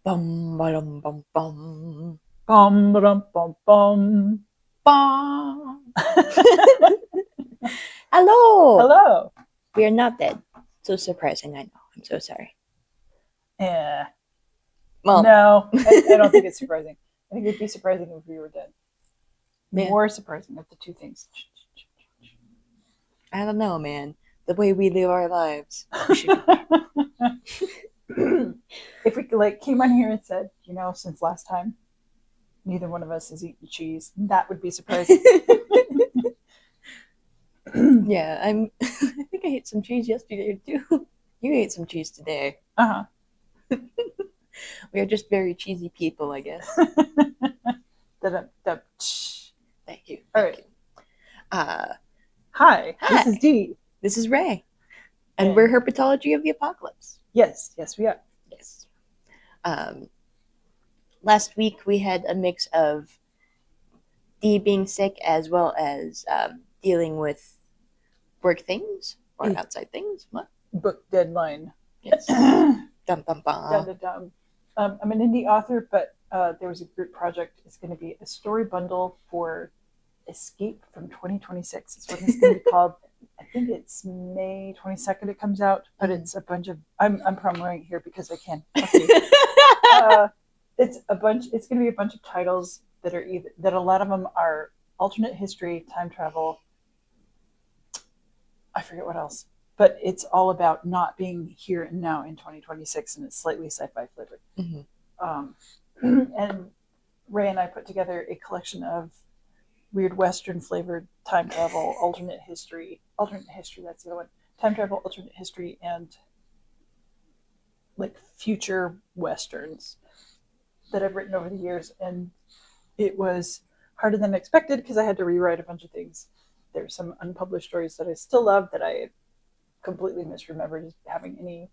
Bum, ba-dum, bum, bum. Bum, ba-dum, bum, bum. Bum. Hello. Hello. We are not dead. So surprising, I know. I'm so sorry. Yeah. Well, No, I don't think it's surprising. I think it'd be surprising if we were dead. Yeah. More surprising of the two things. I don't know, man. The way we live our lives. If we came on here and said, since last time, neither one of us has eaten cheese, that would be surprising. Yeah, I think I ate some cheese yesterday too. You ate some cheese today. Uh-huh. We are just very cheesy people, I guess. Thank you. All right. Hi, this is Dee. This is Ray. And we're Herpetology of the Apocalypse. Yes, we are. Yes. Last week we had a mix of Dee being sick as well as dealing with work things or outside things. What? Book deadline. Yes. Dum, dum, dum. Dum, dum. I'm an indie author, but there was a group project. It's going to be a story bundle for Escape from 2026. It's what it's going to be called. I think it's May 22nd it comes out, but it's a bunch of, I'm promoting it here because I can. Okay. It's going to be a bunch of titles that are that a lot of them are alternate history, time travel. I forget what else, but it's all about not being here and now in 2026, and it's slightly sci-fi flavored. And Ray and I put together a collection of weird Western flavored time travel, alternate history, that's the other one, time travel, alternate history, and like future Westerns that I've written over the years. And it was harder than expected because I had to rewrite a bunch of things. There's some unpublished stories that I still love that I completely misremembered as having any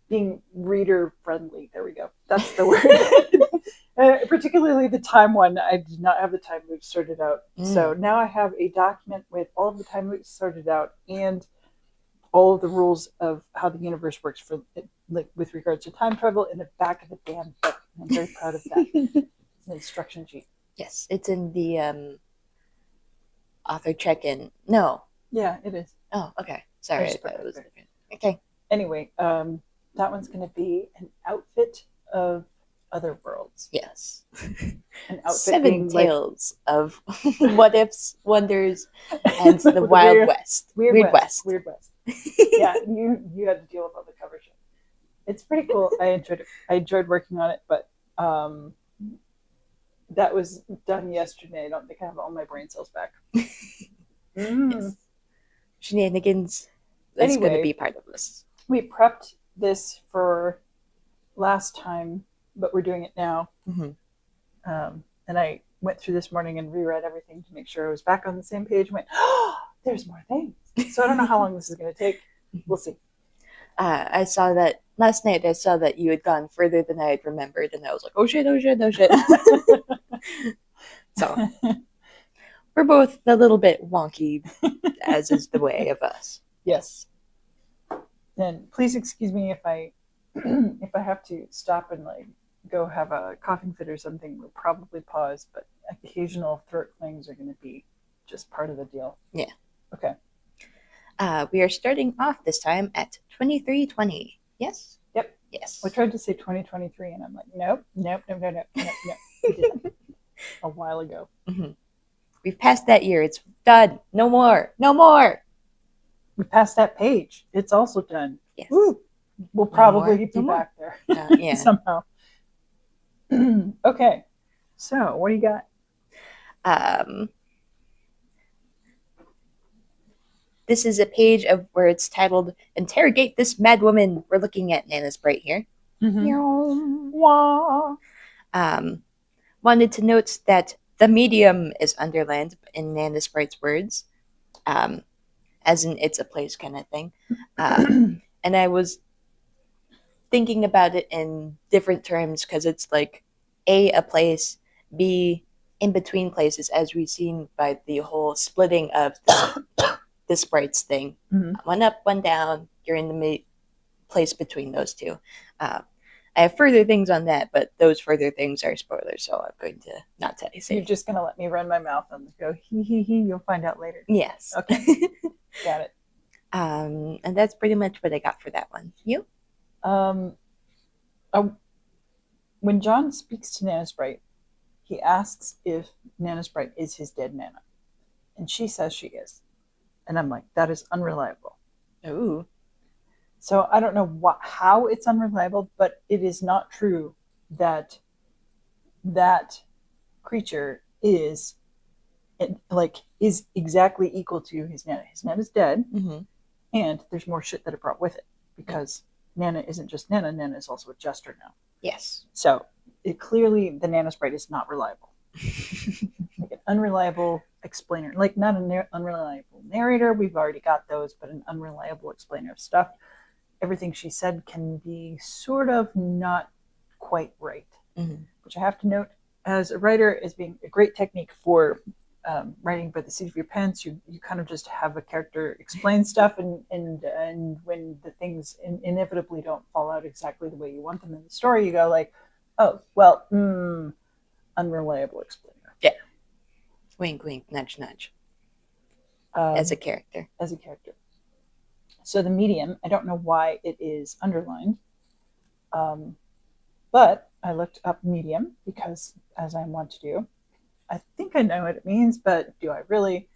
being reader friendly. There we go. That's the word. Particularly the time one, I did not have the time loops sorted out. So now I have a document with all of the time loops sorted out and all of the rules of how the universe works for with regards to time travel in the back of the damn book. I'm very proud of that. It's an instruction sheet. Yes, it's in the author check-in. No. Yeah, it is. Oh, okay. Sorry, I thought it was different. Okay. Anyway, that one's going to be an outfit of other worlds. Yes. An outfit 7 tales of what ifs, wonders, and the Wild West. Weird West. Yeah, you had to deal with all the cover shit. It's pretty cool. I enjoyed it. I enjoyed working on it, but that was done yesterday. I don't think I have all my brain cells back. Yes. Shenanigans is going to be part of this. We prepped this for last time, but we're doing it now. And I went through this morning and reread everything to make sure I was back on the same page and went, oh, there's more things. So I don't know how long this is going to take. We'll see. I saw that last night. I saw that you had gone further than I had remembered, and I was like, oh shit. So we're both a little bit wonky, as is the way of us. Yes. And please excuse me if I have to stop and go have a coughing fit or something. We'll probably pause, but occasional throat clings are going to be just part of the deal. Yeah. Okay. We are starting off this time at 2320. Yes? Yep. Yes. I tried to say 2023, and I'm like, nope. We did a while ago. We've passed that year. It's done. No more. We passed that page. It's also done. Yes. Woo. We'll probably be back there yeah. somehow. Okay. So, what do you got? This is a page where it's titled "Interrogate This Madwoman." We're looking at Nana Sprite here. Wanted to note that the medium is underlined in Nana Sprite's words, as in it's a place kind of thing. And I was thinking about it in different terms because it's like A, a place, B, in between places, as we've seen by the whole splitting of the sprites thing. One up, one down. You're in the place between those two. Uh, I have further things on that, but those further things are spoilers, so I'm going to not say. You're just gonna let me run my mouth and go hee hee hee. You'll find out later. Yes. Okay. Got it. And that's pretty much what I got for that one. You? Um, when John speaks to Nana Sprite, he asks if Nana Sprite is his dead Nana, and she says she is, and I'm like, that is unreliable. Ooh. So I don't know how it's unreliable, but it is not true that that creature is exactly equal to his Nana. His Nana's dead, and there's more shit that it brought with it because Nana isn't just Nana. Nana is also a jester now. Yes. So it clearly the Nana Sprite is not reliable. Like an unreliable explainer, like not an unreliable narrator. We've already got those, but an unreliable explainer of stuff. Everything she said can be sort of not quite right, which I have to note as a writer as being a great technique for writing by the seat of your pants. You kind of just have a character explain stuff, and when the things inevitably don't fall out exactly the way you want them in the story, you go like, oh well, unreliable explainer. Yeah. Wink, wink, nudge, nudge. As a character. As a character. So the medium, I don't know why it is underlined, but I looked up medium because, as I want to do, I think I know what it means, but do I really?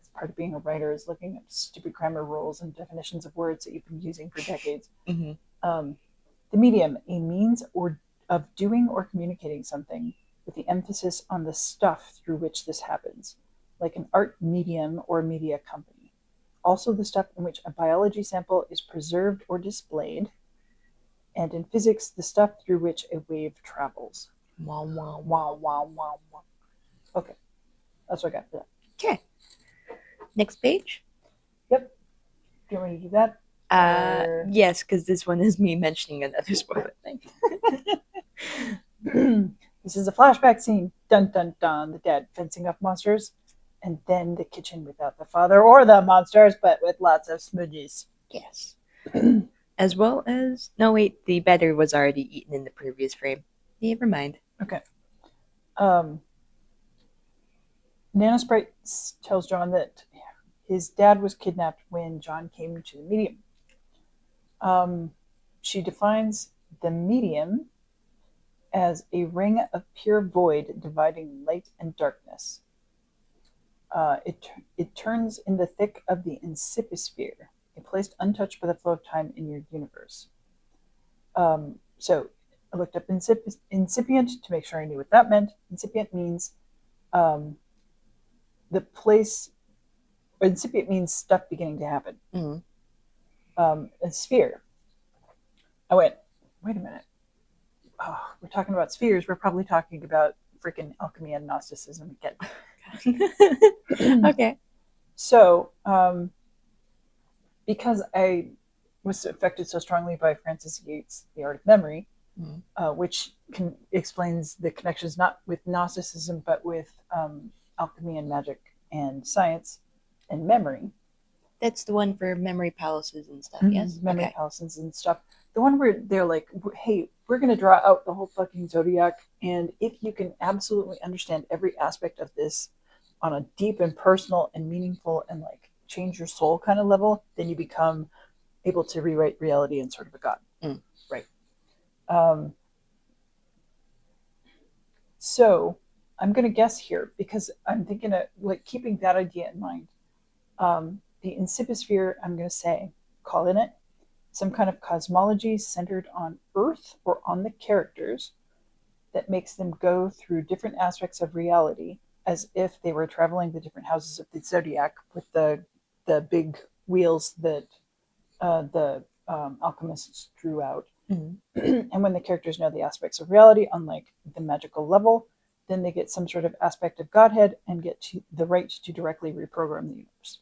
As part of being a writer is looking at stupid grammar rules and definitions of words that you've been using for decades. The medium, a means of doing or communicating something with the emphasis on the stuff through which this happens, like an art medium or media company. Also the stuff in which a biology sample is preserved or displayed, and in physics, the stuff through which a wave travels. Wow, wow, wow, wow, wow, wow. Okay, that's what I got for that. Okay. Next page? Yep. Do you want me to do that? Yes, because this one is me mentioning another spoiler thing. This is a flashback scene. Dun dun dun. The dad fencing off monsters, and then the kitchen without the father or the monsters, but with lots of smudges. Yes. As well as the batter was already eaten in the previous frame. Never mind. Okay. Nana Sprite tells John that his dad was kidnapped when John came to the medium. She defines the medium as a ring of pure void dividing light and darkness. It turns in the thick of the incipisphere, a place untouched by the flow of time in your universe. So I looked up incipient to make sure I knew what that meant. Incipient means the place, or incipient means stuff beginning to happen. A sphere. I went, wait a minute. Oh, we're talking about spheres. We're probably talking about freaking alchemy and Gnosticism again. Okay. So, because I was affected so strongly by Francis Yates' The Art of Memory, which explains the connections not with Gnosticism, but with alchemy and magic and science and memory. That's the one for memory palaces and stuff, yes? Memory palaces and stuff. The one where they're like, hey, we're going to draw out the whole fucking zodiac, and if you can absolutely understand every aspect of this on a deep and personal and meaningful and like change your soul kind of level, then you become able to rewrite reality in sort of a god. Right. So I'm going to guess here because I'm thinking of like keeping that idea in mind. The incipisphere, I'm going to say, calling it some kind of cosmology centered on Earth or on the characters that makes them go through different aspects of reality as if they were traveling the different houses of the zodiac with the big wheels that the alchemists drew out. And when the characters know the aspects of reality on like the magical level, then they get some sort of aspect of Godhead and get the right to directly reprogram the universe.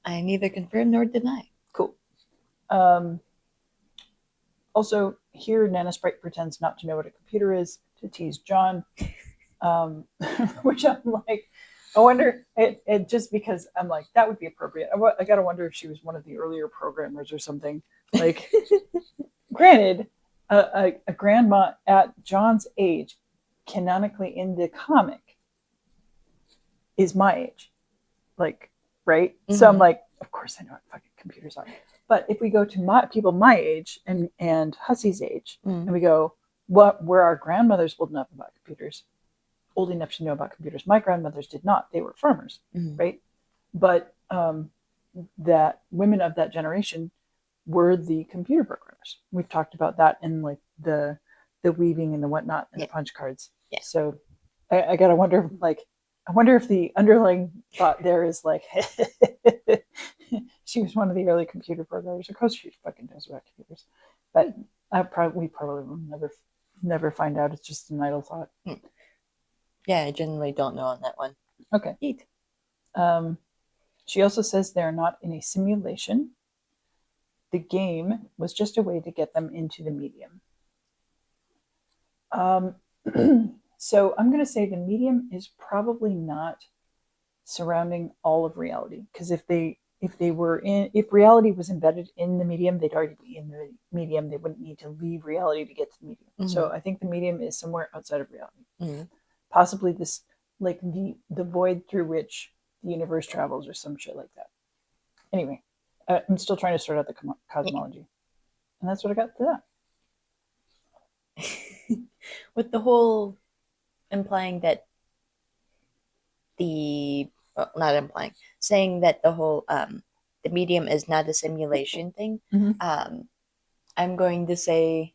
I neither confirm nor deny. Cool. Also, here Nana Sprite pretends not to know what a computer is to tease John, which I'm like, I wonder it just because I'm like that would be appropriate. I gotta wonder if she was one of the earlier programmers or something. Like, granted, a grandma at John's age, canonically in the comic, is my age. Like, right? Mm-hmm. So I'm like, of course I know what fucking computers are. But if we go to people my age and Hussey's age, and we go, where our grandmothers old enough about computers, old enough to know about computers. My grandmothers did not. They were farmers, right? But that women of that generation were the computer programmers. We've talked about that in like the weaving and the whatnot and the punch cards. Yeah. So I gotta wonder, like, I wonder if the underlying thought there is like, she was one of the early computer programmers. Of course, she fucking knows about computers, but we probably will never find out. It's just an idle thought. Yeah, I generally don't know on that one. Okay. Neat. She also says they're not in a simulation. The game was just a way to get them into the medium. So I'm going to say the medium is probably not surrounding all of reality, because if reality was embedded in the medium, they'd already be in the medium. They wouldn't need to leave reality to get to the medium. Mm-hmm. So I think the medium is somewhere outside of reality. Mm-hmm. Possibly this, like the void through which the universe travels or some shit like that. Anyway, I'm still trying to sort out the cosmology. And that's what I got for that. With the whole implying that saying that the whole the medium is not a simulation thing, I'm going to say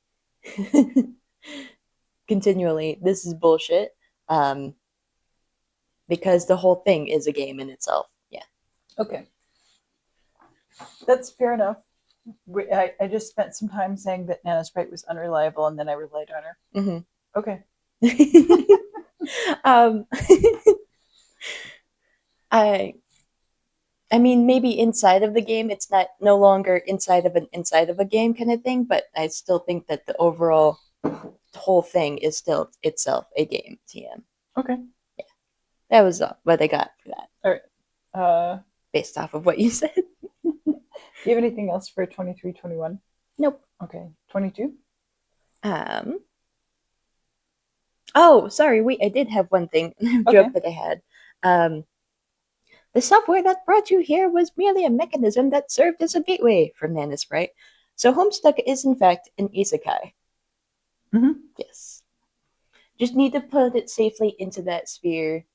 continually, this is bullshit, because the whole thing is a game in itself. Yeah. Okay. That's fair enough. I just spent some time saying that Nana Sprite was unreliable, and then I relied on her. Mm-hmm. Okay. I mean, maybe inside of the game, it's no longer inside of a game kind of thing, but I still think that the overall whole thing is still itself a game. TM. Okay. Yeah, that was what I got for that. All right. Based off of what you said. Do you have anything else for 23, 21? Nope. Okay. 22? Oh, sorry. Wait, I did have one thing joke that I had. The software that brought you here was merely a mechanism that served as a gateway, from Nana Sprite. So Homestuck is in fact an isekai. Mm-hmm. Yes. Just need to put it safely into that sphere,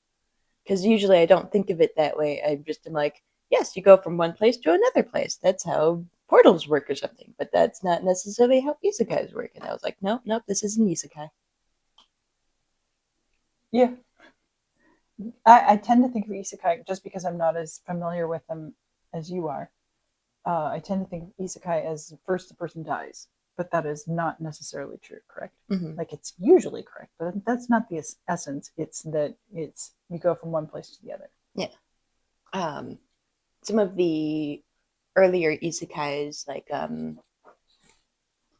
because usually I don't think of it that way. I'm like, yes, you go from one place to another place. That's how portals work or something. But that's not necessarily how isekais work. And I was like, nope, this is an isekai. Yeah. I tend to think of isekai, just because I'm not as familiar with them as you are. I tend to think of isekai as first the person dies, but that is not necessarily true, correct? Mm-hmm. Like, it's usually correct, but that's not the essence. It's that you go from one place to the other. Yeah. Some of the earlier isekais, like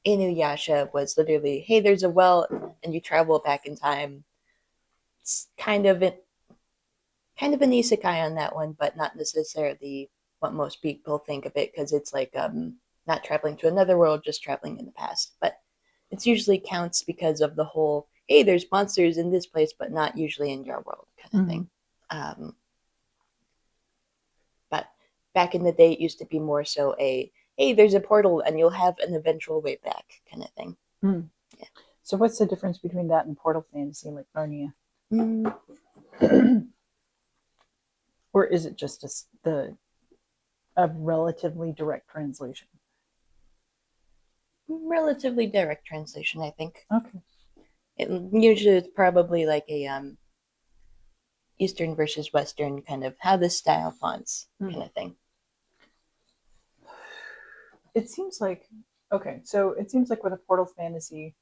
Inuyasha, was literally, hey, there's a well, and you travel back in time. It's kind of an isekai on that one, but not necessarily what most people think of it, because it's like not traveling to another world, just traveling in the past. But it usually counts because of the whole, hey, there's monsters in this place, but not usually in your world kind of thing. But back in the day, it used to be more so a, hey, there's a portal and you'll have an eventual way back kind of thing. Yeah. So what's the difference between that and Portal Fantasy, like Narnia? Or is it just a relatively direct translation? Relatively direct translation, I think. Okay. It usually is probably like a Eastern versus Western kind of how the style fonts kind of thing. It seems like so it seems like with a Portal Fantasy,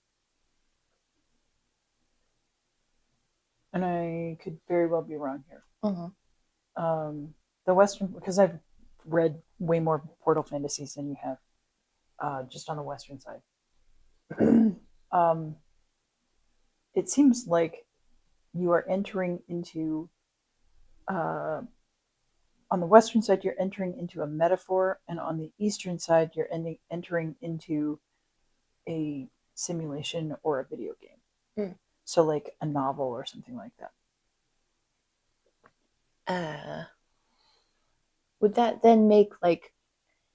and I could very well be wrong here. Mm-hmm. The Western, because I've read way more Portal Fantasies than you have, just on the Western side. It seems like you are entering into uh, on the Western side, you're entering into a metaphor, and on the Eastern side, you're entering into a simulation or a video game. Mm. So, like a novel or something like that. Would that then make like,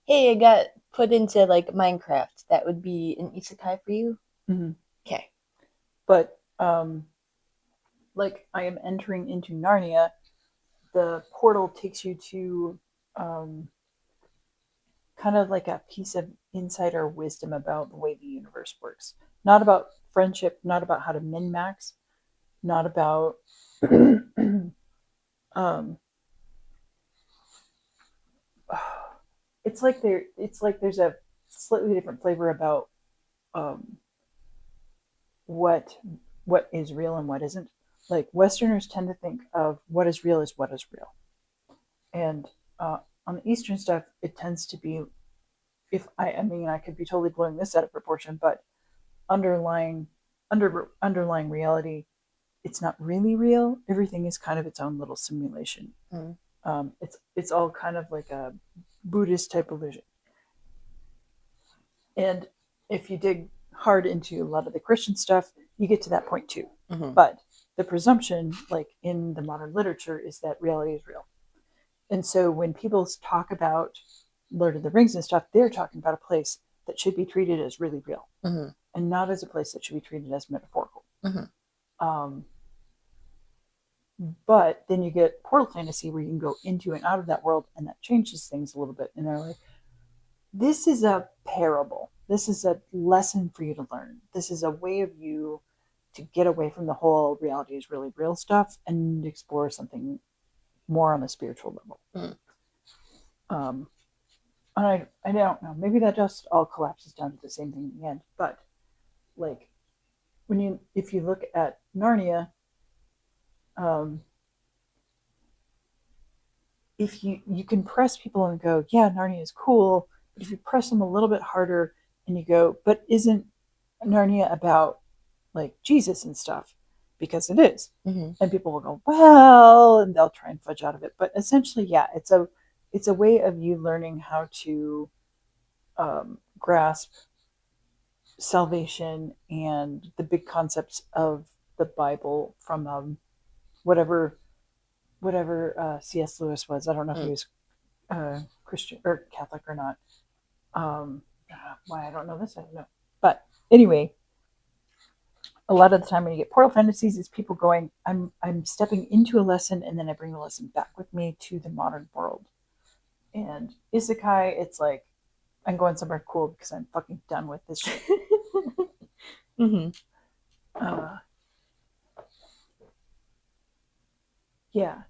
hey, I got put into like Minecraft? That would be an isekai for you? Mm-hmm. Okay. But like I am entering into Narnia, the portal takes you to kind of like a piece of insider wisdom about the way the universe works. Not about friendship, not about how to min max, not about um, it's like there's a slightly different flavor about um, what what is real and what isn't. Like Westerners tend to think of what is real is what is real, and on the Eastern stuff, it tends to be if I mean I could be totally blowing this out of proportion, but underlying underlying reality, it's not really real. Everything is kind of its own little simulation. Mm. It's all kind of like a Buddhist type illusion. And if you dig hard into a lot of the Christian stuff, you get to that point too. Mm-hmm. But the presumption, like in the modern literature, is that reality is real. And so when people talk about Lord of the Rings and stuff, they're talking about a place that should be treated as really real, Mm-hmm. and not as a place that should be treated as metaphorical. Mm-hmm. But then you get portal fantasy where you can go into and out of that world, and that changes things a little bit. And they're like, this is a parable. This is a lesson for you to learn. This is a way of you to get away from the whole reality is really real stuff and explore something more on a spiritual level. Mm. And I don't know. Maybe that just all collapses down to the same thing in the end. But like if you look at Narnia, if you can press people and go, yeah, Narnia is cool, but if you press them a little bit harder and you go, but isn't Narnia about like Jesus and stuff? Because it is. Mm-hmm. And people will go, well, and they'll try and fudge out of it. But essentially, yeah, it's a way of you learning how to grasp salvation and the big concepts of the Bible from whatever C.S. Lewis was. I don't know if he was Christian or Catholic or not. Why I don't know this, I don't know. But anyway, a lot of the time when you get portal fantasies, it's people going, I'm stepping into a lesson and then I bring the lesson back with me to the modern world. And isekai, it's like I'm going somewhere cool because I'm fucking done with this shit. Mm-hmm. Yeah.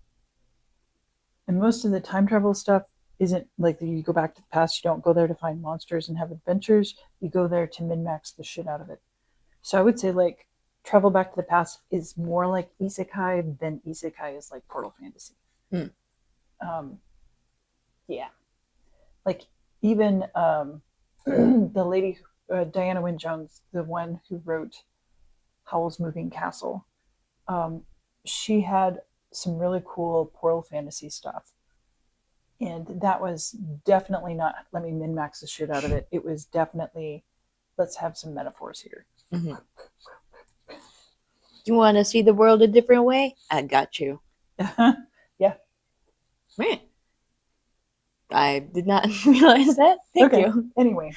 And most of the time travel stuff isn't like you go back to the past. You don't go there to find monsters and have adventures. You go there to min-max the shit out of it. So I would say like travel back to the past is more like isekai than isekai is like portal fantasy. Mm. Yeah. Like even the lady, Diana Wynne Jones, the one who wrote Howl's Moving Castle, she had some really cool portal fantasy stuff. And that was definitely not let me min max the shit out of it. It was definitely let's have some metaphors here. Mm-hmm. You want to see the world a different way? I got you. Yeah. Man. I did not realize that. Thank you. Anyway,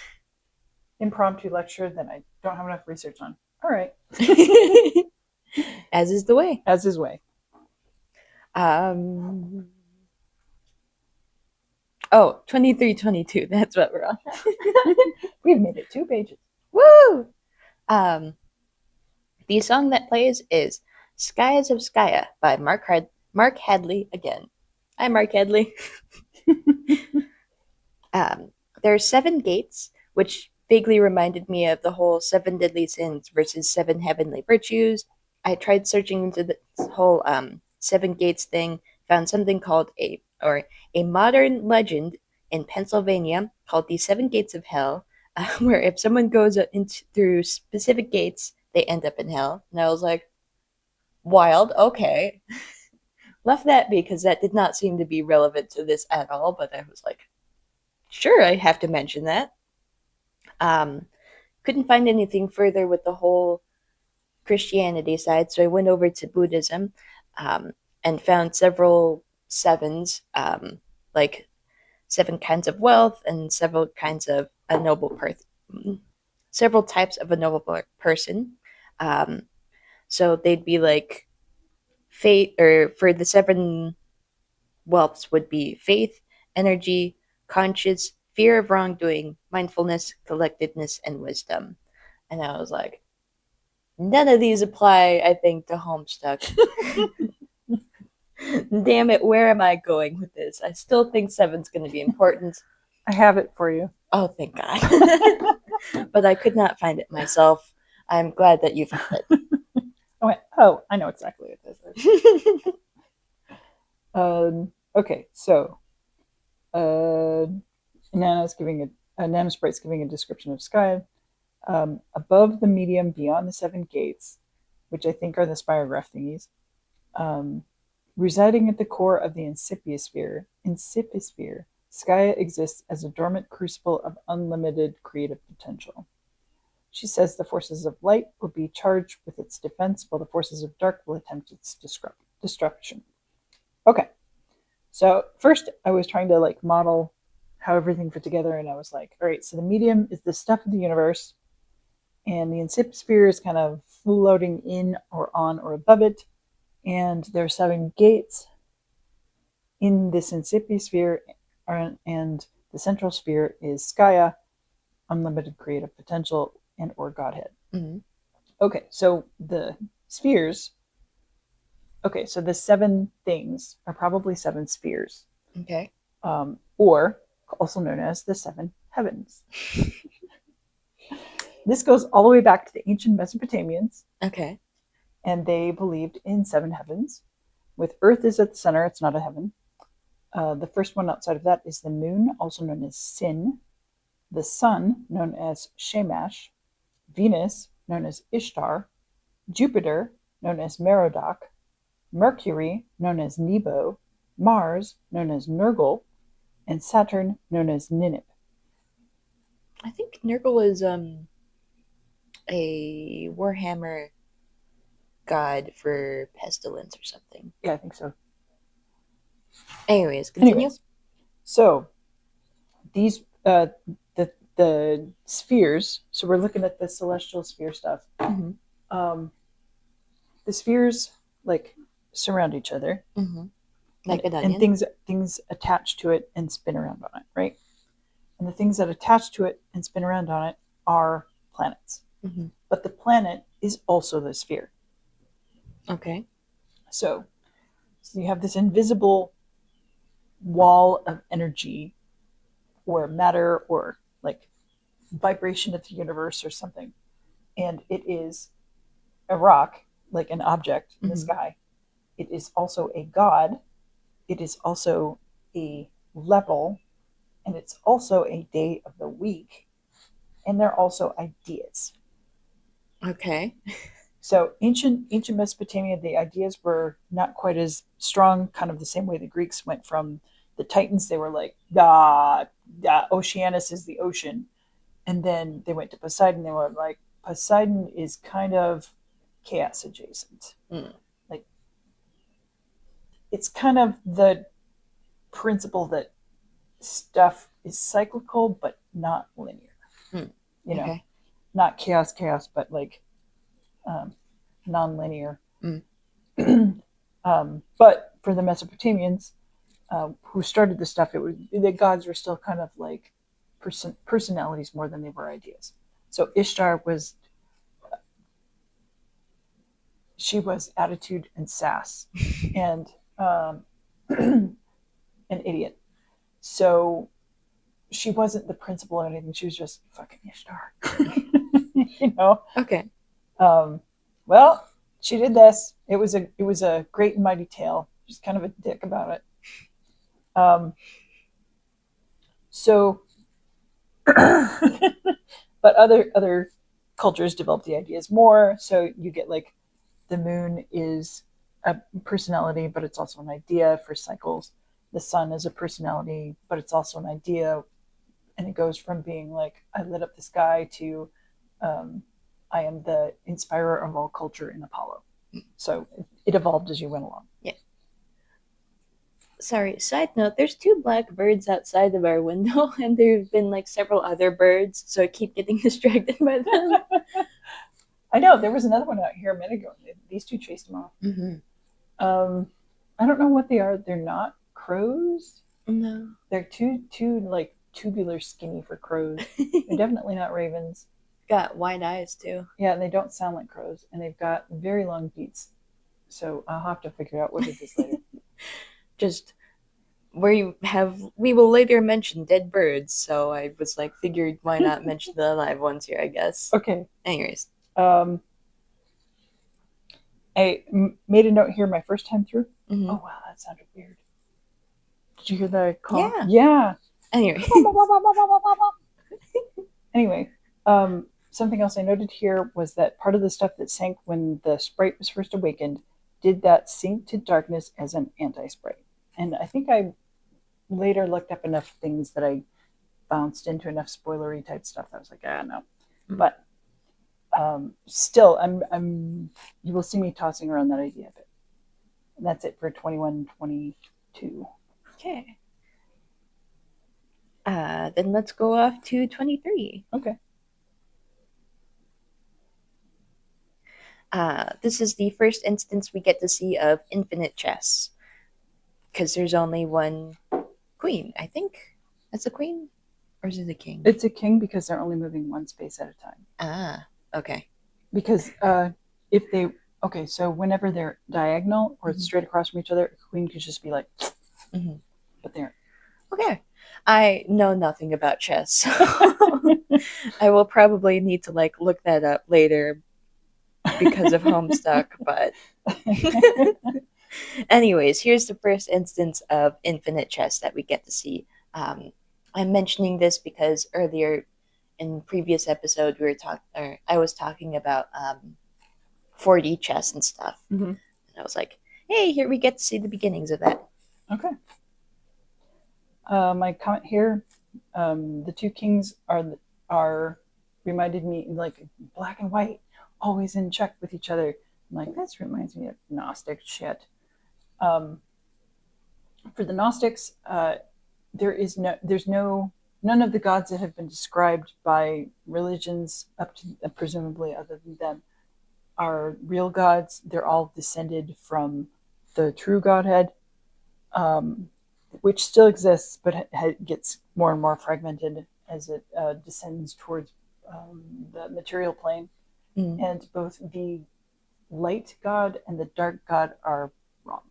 impromptu lecture that I don't have enough research on. All right. As is the way. As is way. Oh, 2322. That's what we're on. We've made it 2 pages. Woo! The song that plays is Skies of Skya by Mark Hadley again. Hi, Mark Hadley. There are 7 gates, which vaguely reminded me of the whole 7 deadly sins versus 7 heavenly virtues. I tried searching into this whole 7 gates thing, found something called a modern legend in Pennsylvania called the 7 Gates of Hell, where if someone goes through specific gates, they end up in hell. And I was like, wild, okay. left that because that did not seem to be relevant to this at all. But I was like, sure, I have to mention that. Um, couldn't find anything further with the whole Christianity side, so I went over to Buddhism, um, and found several sevens, like seven kinds of wealth and several kinds of a noble person, several types of a noble person. Um, so they'd be like faith, or for the seven wealths would be faith, energy, conscience, fear of wrongdoing, mindfulness, collectedness, and wisdom. And I was like, none of these apply, I think, to Homestuck. Damn it, where am I going with this? I still think seven's going to be important. I have it for you. Oh, thank God. But I could not find it myself. I'm glad that you found it. I went, oh, I know exactly what this is. Okay, so Nana's Nana Sprite's giving a description of sky. Above the medium, beyond the seven gates, which I think are the spirograph thingies, residing at the core of the incipiosphere, Skaya exists as a dormant crucible of unlimited creative potential. She says the forces of light will be charged with its defense, while the forces of dark will attempt its destruction. Okay, so first I was trying to like model how everything fit together, and I was like, all right, so the medium is the stuff of the universe, and the incipiosphere is kind of floating in or on or above it, and there are seven gates in this incipiosphere, and the central sphere is Skaya, unlimited creative potential, and or Godhead. Mm-hmm. Okay, so the spheres. Okay, so the seven things are probably seven spheres. Okay. Or also known as the seven heavens. This goes all the way back to the ancient Mesopotamians. Okay. And they believed in seven heavens. With Earth is at the center, it's not a heaven. The first one outside of that is the moon, also known as Sin. The sun, known as Shamash. Venus, known as Ishtar. Jupiter, known as Merodach. Mercury, known as Nebo. Mars, known as Nergal. And Saturn, known as Ninip. I think Nurgle is a Warhammer god for pestilence or something. Yeah, I think so. Anyways, continue. So these the spheres. So we're looking at the celestial sphere stuff. Mm-hmm. The spheres like surround each other, mm-hmm. Like an onion, and things attach to it and spin around on it, right? And the things that attach to it and spin around on it are planets. Mm-hmm. But the planet is also the sphere. Okay. So you have this invisible wall of energy or matter or like vibration of the universe or something. And it is a rock, like an object in the sky. It is also a god. It is also a level. And it's also a day of the week. And they're also ideas. Okay. So ancient Mesopotamia, the ideas were not quite as strong, kind of the same way the Greeks went from the Titans. They were like, Oceanus is the ocean. And then they went to Poseidon. They were like, Poseidon is kind of chaos adjacent. Like, it's kind of the principle that stuff is cyclical, but not linear. You know, okay. Not chaos, but like non-linear. But for the Mesopotamians, who started this stuff, the gods were still kind of like personalities more than they were ideas. So Ishtar was attitude and sass, and an idiot. So she wasn't the principal or anything. She was just fucking Ishtar. Okay. Well, she did this. It was a great and mighty tale. She's kind of a dick about it. So, but other cultures develop the ideas more. So you get like the moon is a personality, but it's also an idea for cycles. The sun is a personality, but it's also an idea, and it goes from being like I lit up the sky to I am the inspirer of all culture in Apollo. So it evolved as you went along. Yeah. Sorry, side note, there's two black birds outside of our window, and there have been like several other birds, so I keep getting distracted by them. I know, there was another one out here a minute ago. These two chased them off. Mm-hmm. I don't know what they are. They're not crows. No. They're too like tubular skinny for crows. They're definitely not ravens. Got wide eyes too. Yeah, and they don't sound like crows, and they've got very long beaks. So I'll have to figure out what it is later. Just we will later mention dead birds, so I was like, figured why not mention the live ones here, I guess. Okay. Anyways. I made a note here my first time through. Mm-hmm. Oh wow, that sounded weird. Did you hear the call? Yeah. Yeah. Anyway. Anyway, something else I noted here was that part of the stuff that sank when the sprite was first awakened did that sink to darkness as an anti-sprite. And I think I later looked up enough things that I bounced into enough spoilery type stuff that I was like, no. Mm-hmm. But still, you will see me tossing around that idea a bit. And that's it for 21-22. Okay. Then let's go off to 23. Okay. This is the first instance we get to see of infinite chess. Because there's only one queen, I think. That's a queen? Or is it a king? It's a king because they're only moving one space at a time. Ah, okay. Because if they... Okay, so whenever they're diagonal or straight across from each other, a queen could just be like... Mm-hmm. But they're... Okay. I know nothing about chess. So I will probably need to like look that up later because of Homestuck, but... Anyways, here's the first instance of infinite chess that we get to see. I'm mentioning this because earlier in previous episode I was talking about 4D chess and stuff. Mm-hmm. And I was like, hey, here we get to see the beginnings of that. Okay. My comment here, the two kings are reminded me like black and white, always in check with each other. I'm like, this reminds me of Gnostic shit. For the Gnostics, there's none of the gods that have been described by religions up to presumably other than them are real gods. They're all descended from the true Godhead, which still exists, but gets more and more fragmented as it descends towards the material plane. Mm. And both the light god and the dark god are wrong.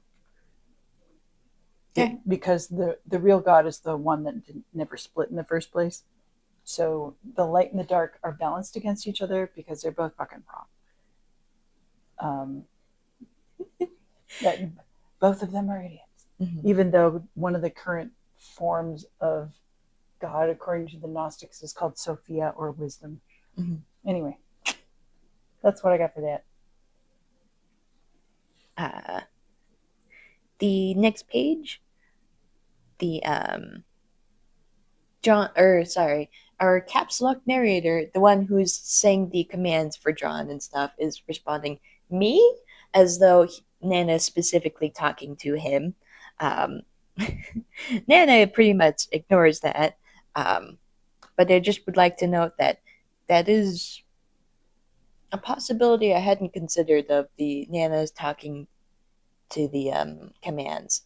Okay. Because the real God is the one that never split in the first place. So the light and the dark are balanced against each other because they're both fucking wrong. That both of them are idiots. Mm-hmm. Even though one of the current forms of God, according to the Gnostics, is called Sophia or wisdom. Mm-hmm. Anyway, that's what I got for that. The next page, our caps lock narrator, the one who's saying the commands for John and stuff, is responding, me? As though Nana is specifically talking to him. Nana pretty much ignores that. But I just would like to note that is a possibility I hadn't considered of the Nana's talking to the commands.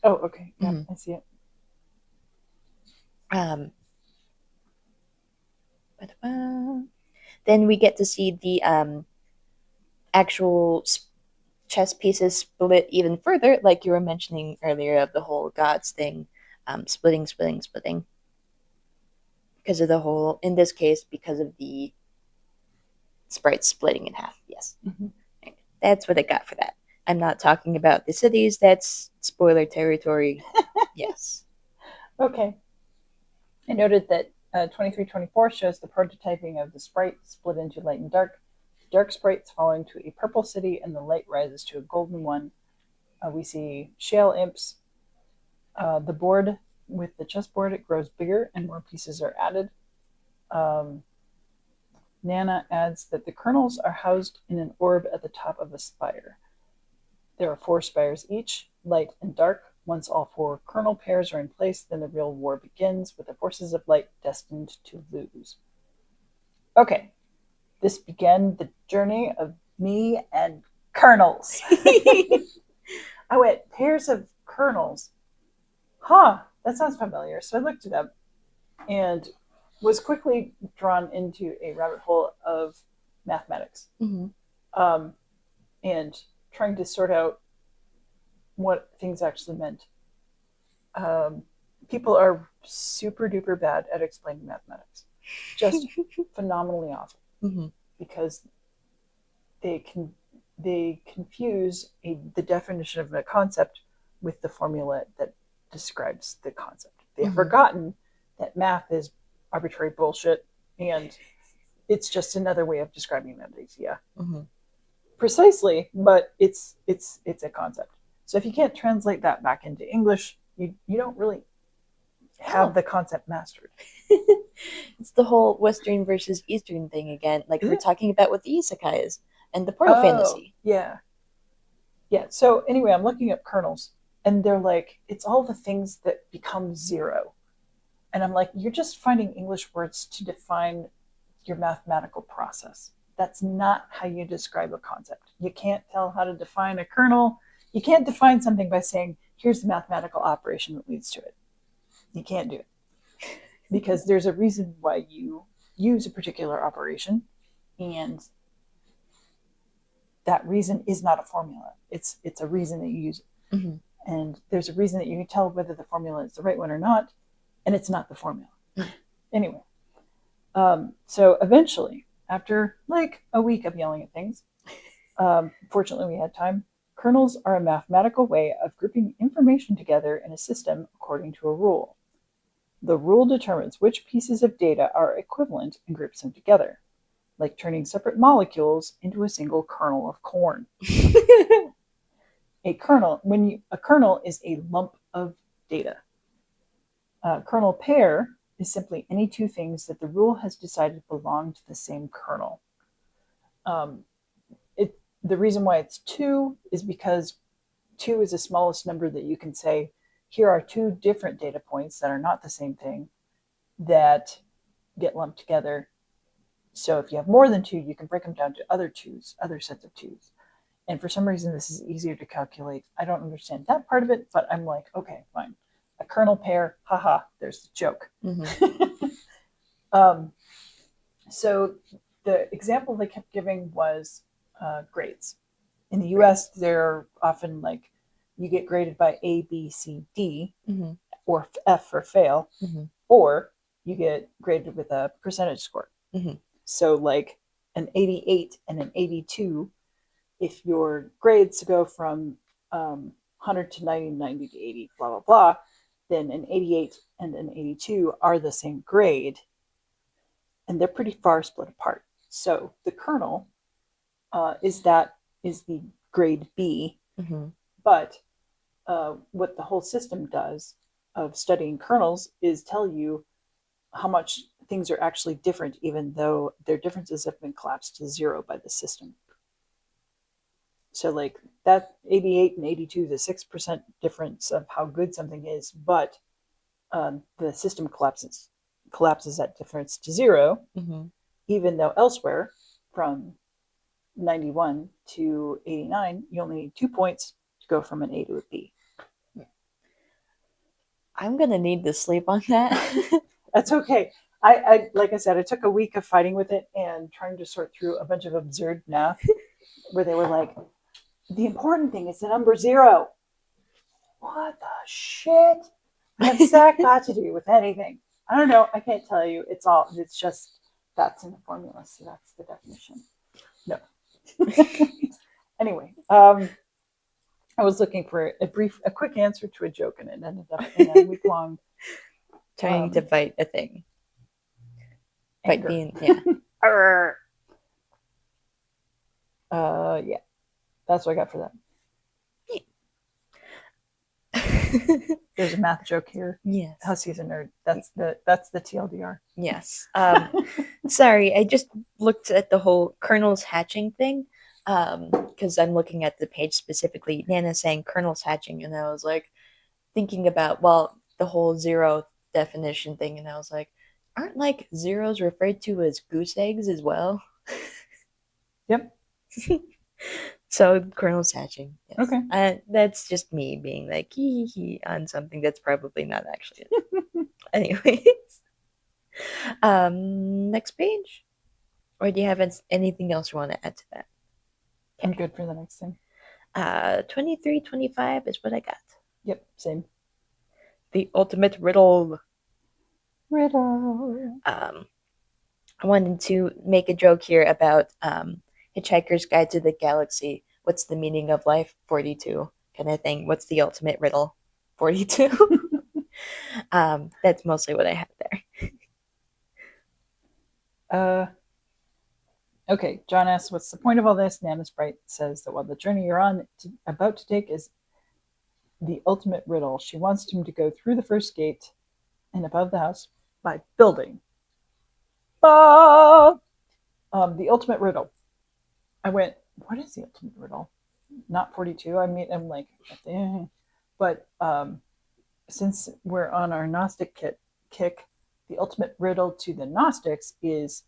Oh, okay. Yeah, I see it. Then we get to see the actual chess pieces split even further, like you were mentioning earlier of the whole gods thing, splitting. Because of the whole, in this case, because of the sprites splitting in half. Yes. Mm-hmm. That's what I got for that. I'm not talking about the cities. That's spoiler territory. Yes. Okay. I noted that 23-24 shows the prototyping of the sprite split into light and dark. Dark sprites fall into a purple city and the light rises to a golden one. We see shale imps. The board with the chessboard, it grows bigger and more pieces are added. Nana adds that the kernels are housed in an orb at the top of a spire. There are 4 spires each, light and dark. Once all 4 kernel pairs are in place, then the real war begins, with the forces of light destined to lose. Okay, this began the journey of me and kernels. I went, pairs of kernels. Huh, that sounds familiar. So I looked it up and was quickly drawn into a rabbit hole of mathematics. And trying to sort out what things actually meant. People are super duper bad at explaining mathematics. Just phenomenally awful. Because they confuse the definition of a concept with the formula that describes the concept. They've forgotten that math is arbitrary bullshit and it's just another way of describing that idea. Precisely, but it's a concept. So if you can't translate that back into English, you don't really have the concept mastered. It's the whole Western versus Eastern thing again, like we're talking about with the isekais and the portal fantasy. Yeah. So anyway, I'm looking at kernels, and they're like, it's all the things that become 0. And I'm like, you're just finding English words to define your mathematical process. That's not how you describe a concept. You can't tell how to define a kernel. You can't define something by saying, here's the mathematical operation that leads to it. You can't do it. Because there's a reason why you use a particular operation, and that reason is not a formula. It's a reason that you use it. And there's a reason that you can tell whether the formula is the right one or not, and it's not the formula. Anyway, so eventually, after like a week of yelling at things, fortunately we had time. Kernels are a mathematical way of grouping information together in a system according to a rule. The rule determines which pieces of data are equivalent and groups them together, like turning separate molecules into a single kernel of corn. A kernel is a lump of data. A kernel pair is simply any 2 things that the rule has decided belong to the same kernel. The reason why it's 2 is because 2 is the smallest number that you can say, here are 2 different data points that are not the same thing that get lumped together. So if you have more than 2, you can break them down to other sets of 2s. And for some reason, this is easier to calculate. I don't understand that part of it, but I'm like, okay, fine. A kernel pair, haha, there's the joke. So the example they kept giving was grades. In the US, they're often like, you get graded by A, B, C, D, or F for fail, or you get graded with a percentage score. So like an 88 and an 82, if your grades go from 100 to 90, 90 to 80, blah, blah, blah, then an 88 and an 82 are the same grade, and they're pretty far split apart. So the kernel is the grade B, but what the whole system does of studying kernels is tell you how much things are actually different, even though their differences have been collapsed to 0 by the system. So like that 88 and 82 is a 6% difference of how good something is, but the system collapses that difference to 0, even though elsewhere from 91 to 89, you only need 2 points to go from an A to a B. I'm gonna need to sleep on that. That's okay. I like I said, I took a week of fighting with it and trying to sort through a bunch of absurd math where they were like, the important thing is the number 0. What the shit? What's that got to do with anything? I don't know. I can't tell you. It's just that's in the formula, so that's the definition. No. Anyway, I was looking for a quick answer to a joke, and it ended up in a week-long trying to fight a thing. Anger. Fight being, yeah. Yeah, that's what I got for that. There's a math joke here. Yes. Hussey's a nerd. That's the TLDR. Yes. Sorry, I just looked at the whole kernels hatching thing because I'm looking at the page specifically. Nana saying kernels hatching, and I was like thinking about, well, the whole zero definition thing, and I was like, aren't like zeros referred to as goose eggs as well? Yep. So kernels hatching. Yes. Okay. That's just me being like hee on something that's probably not actually it. Anyways. Next page. Or do you have anything else you want to add to that? I'm good for the next thing. 2325 is what I got. Yep, same. The ultimate riddle. Riddle. I wanted to make a joke here about Hitchhiker's Guide to the Galaxy. What's the meaning of life? 42 kind of thing. What's the ultimate riddle? 42. That's mostly what I have there. Okay, John asks, what's the point of all this? Nana Sprite says that while the journey you're about to take is the ultimate riddle, she wants him to go through the first gate and above the house by building. The ultimate riddle. I went, what is the ultimate riddle? Not 42. I mean, I'm like, but since we're on our Gnostic kick, the ultimate riddle to the Gnostics is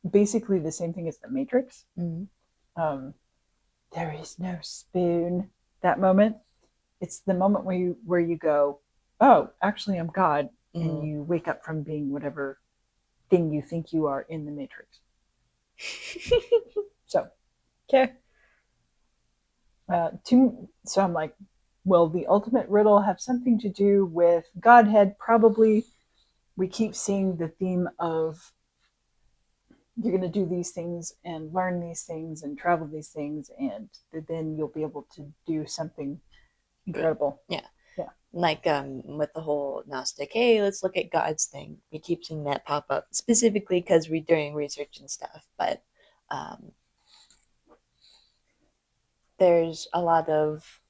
basically the same thing as the Matrix. Mm-hmm. There is no spoon. That moment, it's the moment where you go, oh, actually, I'm God, and you wake up from being whatever thing you think you are in the Matrix. So, okay. So I'm like, will the ultimate riddle have something to do with Godhead? Probably. We keep seeing the theme of you're going to do these things and learn these things and travel these things, and then you'll be able to do something incredible. Yeah. Like with the whole Gnostic, hey, let's look at God's thing. We keep seeing that pop up specifically because we're doing research and stuff. But there's a lot of.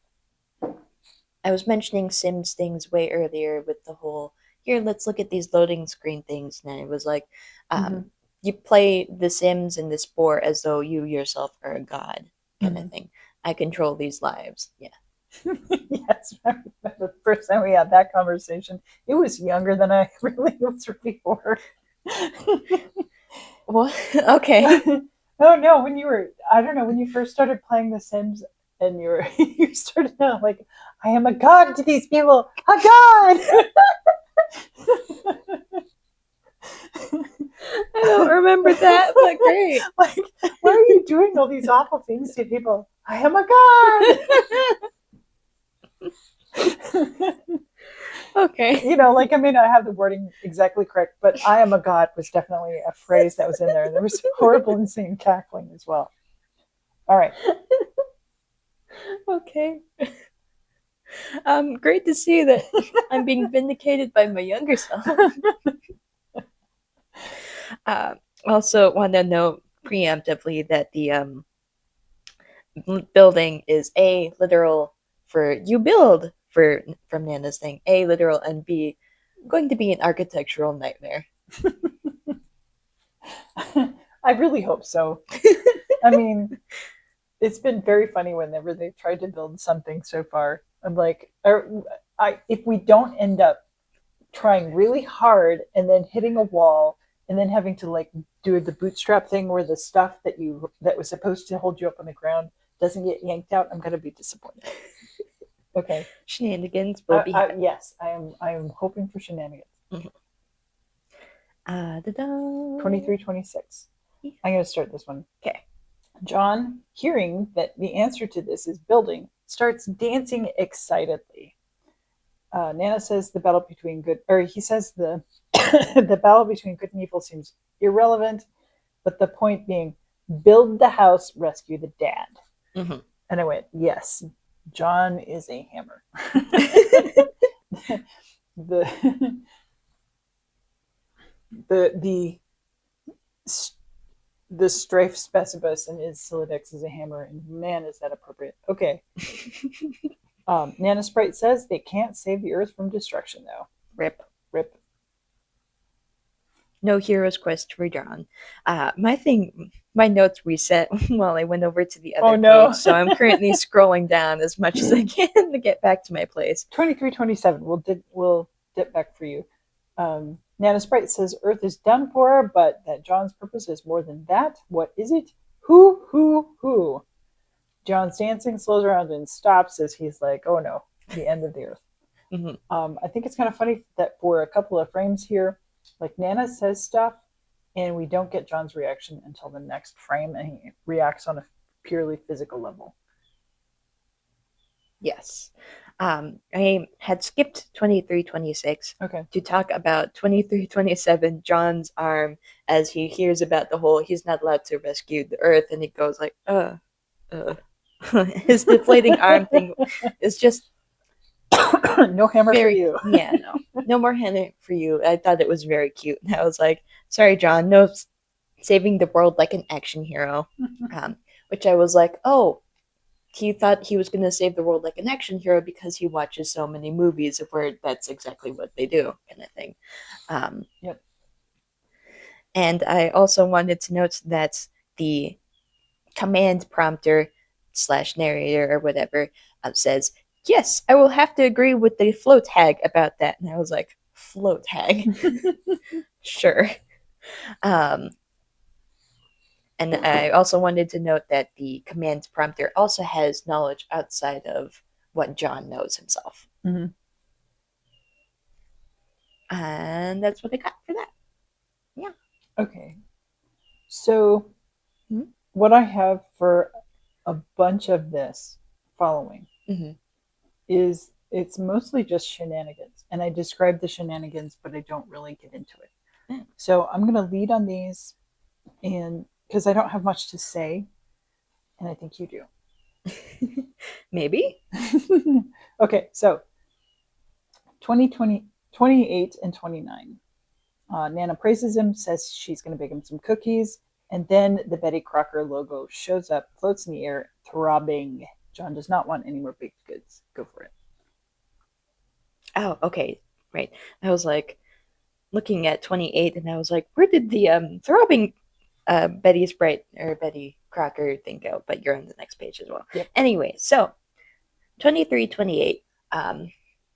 I was mentioning Sims things way earlier with the whole here. Let's look at these loading screen things, and it was like, you play The Sims and the sport as though you yourself are a god, kind of thing. I control these lives. Yeah. Yes, I remember the first time we had that conversation. It was younger than I really was before. What? Okay. Oh no, when you first started playing The Sims and you started out like, I am a god to these people, a god. I don't remember that, but great. Like, why are you doing all these awful things to people? I am a god. Okay. You know, like, I may not have the wording exactly correct, but I am a god was definitely a phrase that was in there. There was horrible, insane cackling as well. All right. Okay. Great to see that I'm being vindicated by my younger self. Also want to note preemptively that the building is A, literal for you build from Nana's thing, A, literal, and B, going to be an architectural nightmare. I really hope so. I mean, it's been very funny whenever they've tried to build something so far. I'm like, if we don't end up trying really hard and then hitting a wall and then having to like do the bootstrap thing where the stuff that was supposed to hold you up on the ground doesn't get yanked out, I'm gonna be disappointed. Okay. Shenanigans will be yes, I am hoping for shenanigans. 2326. I'm gonna start this one. Okay. John, hearing that the answer to this is building, starts dancing excitedly. Nana says the battle between he says the the battle between good and evil seems irrelevant, but the point being, build the house, rescue the dad. Mm-hmm. And I went, yes, John is a hammer. the the Strafe Specibus and is Silodex is a hammer, and man, is that appropriate. Okay. Nana Sprite says they can't save the Earth from destruction, though. Rip. Rip. No hero's quest for John. My notes reset while I went over to the other no. page, so I'm currently scrolling down as much as I can to get back to my place. 2327. We'll dip back for you. Nana Sprite says Earth is done for, but that John's purpose is more than that. What is it? Who? John's dancing, slows around, and stops as he's like, oh no, the end of the Earth. I think it's kind of funny that for a couple of frames here, like Nana says stuff, and we don't get John's reaction until the next frame, and he reacts on a purely physical level. Yes. I had skipped 2326 to talk about 2327, John's arm, as he hears about the whole he's not allowed to rescue the Earth, and he goes like, his deflating arm thing is just no hammer for you. Yeah, no more hammer for you. I thought it was very cute. And I was like, sorry, John, no saving the world like an action hero. Which I was like, oh, he thought he was going to save the world like an action hero because he watches so many movies where that's exactly what they do, kind of thing. Yep. And I also wanted to note that the command prompter / narrator or whatever says, yes, I will have to agree with the float tag about that. And I was like, float tag? Sure. And I also wanted to note that the command prompter also has knowledge outside of what John knows himself. Mm-hmm. And that's what I got for that. Yeah. Okay. So what I have for a bunch of this following is it's mostly just shenanigans. And I describe the shenanigans, but I don't really get into it. So I'm going to lead on these, and because I don't have much to say, and I think you do. Maybe. Okay, so 28 and 29. Nana praises him, says she's going to bake him some cookies, and then the Betty Crocker logo shows up, floats in the air, throbbing. John does not want any more baked goods. Go for it. Oh, okay. Right. I was like looking at 28, and I was like, where did the throbbing Betty Sprite or Betty Crocker thing go? But you're on the next page as well. Yep. Anyway, so 2328.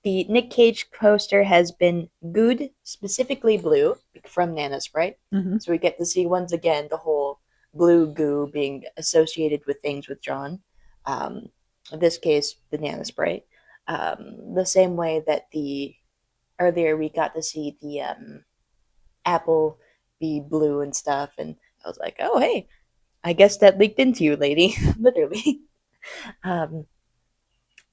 The Nick Cage poster has been gooed, specifically blue, from Nana Sprite. So we get to see once again the whole blue goo being associated with things with John. In this case, the Nana Sprite. The same way that earlier we got to see the apple be blue and stuff, and I was like, oh hey, I guess that leaked into you, lady. Literally.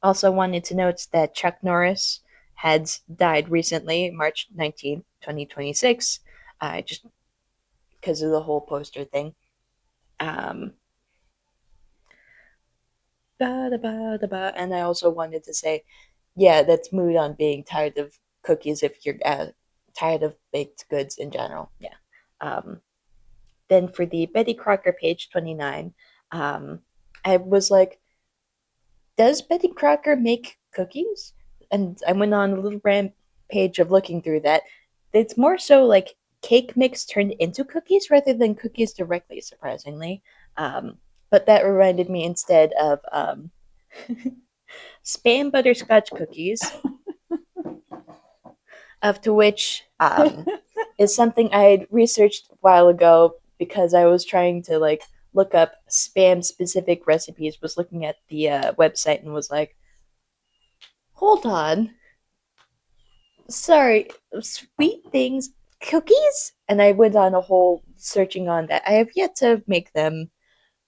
Also wanted to note that Chuck Norris had died recently, March 19th, 2026, just because of the whole poster thing. And I also wanted to say, yeah, that's mood on being tired of cookies if you're tired of baked goods in general. Yeah. Then for the Betty Crocker page 29, I was like, does Betty Crocker make cookies? And I went on a little rampage of looking through that. It's more so like cake mix turned into cookies rather than cookies directly, surprisingly. But that reminded me instead of Spam butterscotch cookies, of to which is something I had researched a while ago because I was trying to like look up spam specific recipes, was looking at the website and was like, hold on, sorry, sweet things, cookies? And I went on a whole searching on that. I have yet to make them,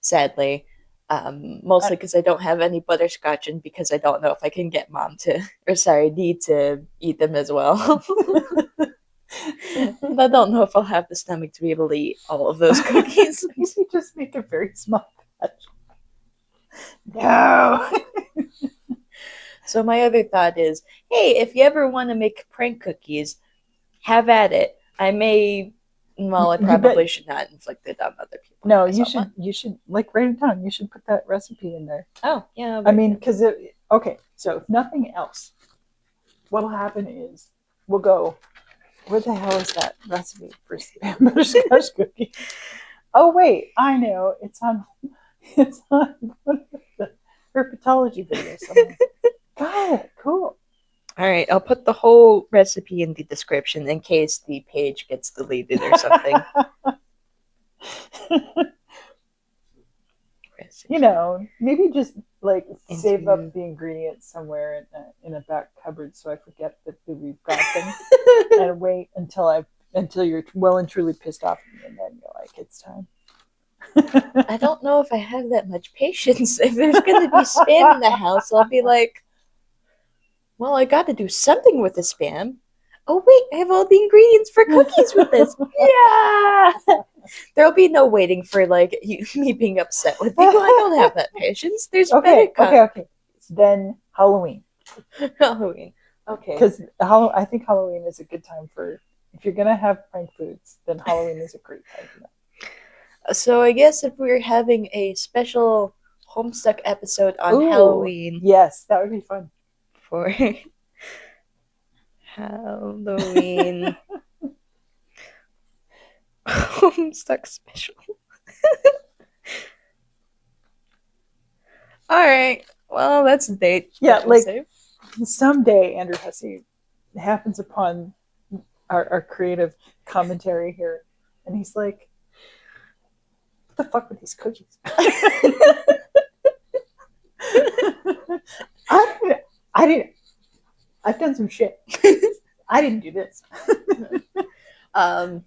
sadly, mostly because I don't have any butterscotch and because I don't know if I can get Dee to eat them as well. I don't know if I'll have the stomach to be able to eat all of those cookies. You just make a very small batch. No. So my other thought is, hey, if you ever want to make prank cookies, have at it. I may Well, I You bet. probably should not inflict it on other people. No, myself, you should like write it down. You should put that recipe in there. Oh, yeah. I mean, because okay, so if nothing else, what'll happen is we'll go, where the hell is that recipe for spam butterscotch cookie? Oh wait, I know. It's on one of the herpetology videos somewhere. Got it. Cool. All right, I'll put the whole recipe in the description in case the page gets deleted or something. You know, maybe just like save Into- up the ingredients somewhere in a back cupboard so I forget that we've got them, and wait until you're well and truly pissed off at me, and then you're like, it's time. I don't know if I have that much patience. If there's going to be spam in the house, I'll be like, well, I got to do something with the spam. Oh, wait, I have all the ingredients for cookies with this. Yeah! There'll be no waiting for, like, me being upset with you. I don't have that patience. There's Okay. better Then Halloween. Halloween. Okay. Because I think Halloween is a good time for, if you're going to have prank foods, then Halloween is a great time for that. So I guess if we're having a special Homestuck episode on Ooh, Halloween. Yes, that would be fun. For Halloween Homestuck special. All right. Well, that's the date. Yeah, like someday Andrew Hussey happens upon our creative commentary here, and he's like, what the fuck with these cookies? I didn't. I've done some shit. I didn't do this. I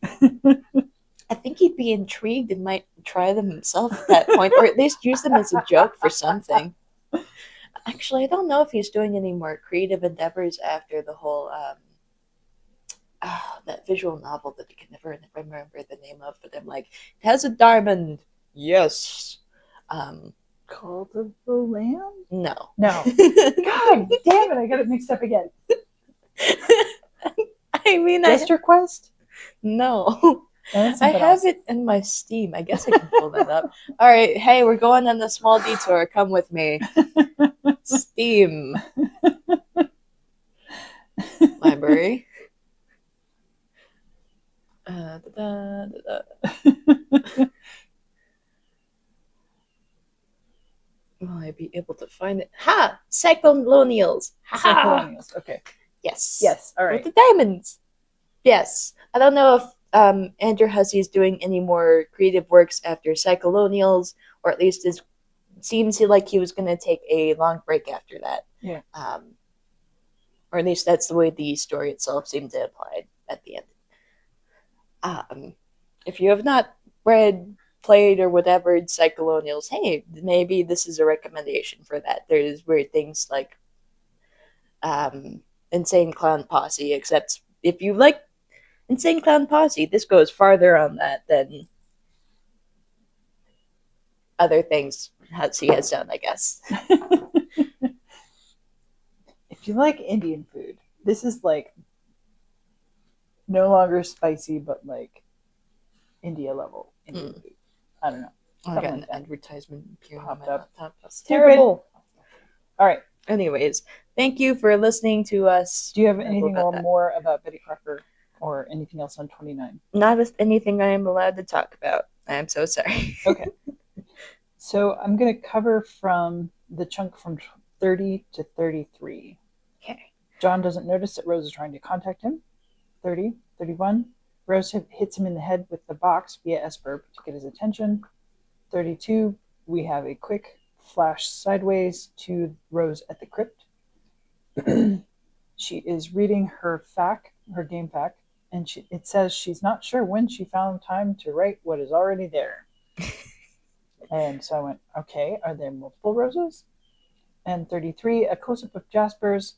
think he'd be intrigued and might try them himself at that point, or at least use them as a joke for something. Actually, I don't know if he's doing any more creative endeavors after the whole that visual novel that I can never remember the name of, but I'm like, it has a diamond. Yes. Call of the Lamb? No. God damn it, I got it mixed up again. I mean, Jester Quest? No. I have it in my Steam. I guess I can pull that up. All right. Hey, we're going on a small detour. Come with me. Steam. Library. Will I be able to find it? Ha! Cyclonials. Cyclonials. Okay. Yes. Yes. All right. With the diamonds. Yes. I don't know if Andrew Hussey is doing any more creative works after Cyclonials, or at least it seems like he was going to take a long break after that. Yeah. Or at least that's the way the story itself seemed to apply at the end. If you have not read, played, or whatever Cyclonials, hey, maybe this is a recommendation for that. There's weird things like Insane Clown Posse, except if you like Insane Clown Posse, this goes farther on that than other things Hussey has done, I guess. If you like Indian food, this is like no longer spicy, but like India level Indian food. I don't know. I got an advertisement appearing on my laptop. That's terrible. All right. Anyways, thank you for listening to us. Do you have anything more about Betty Crocker or anything else on 29? Not anything I am allowed to talk about. I'm so sorry. Okay. So I'm going to cover from the chunk from 30 to 33. Okay. John doesn't notice that Rose is trying to contact him. 30, 31. Rose hits him in the head with the box via S-verb to get his attention. 32, we have a quick flash sideways to Rose at the crypt. She is reading her game fact, and it says she's not sure when she found time to write what is already there. And so I went, okay, are there multiple Roses? And 33, a close-up of Jasper's,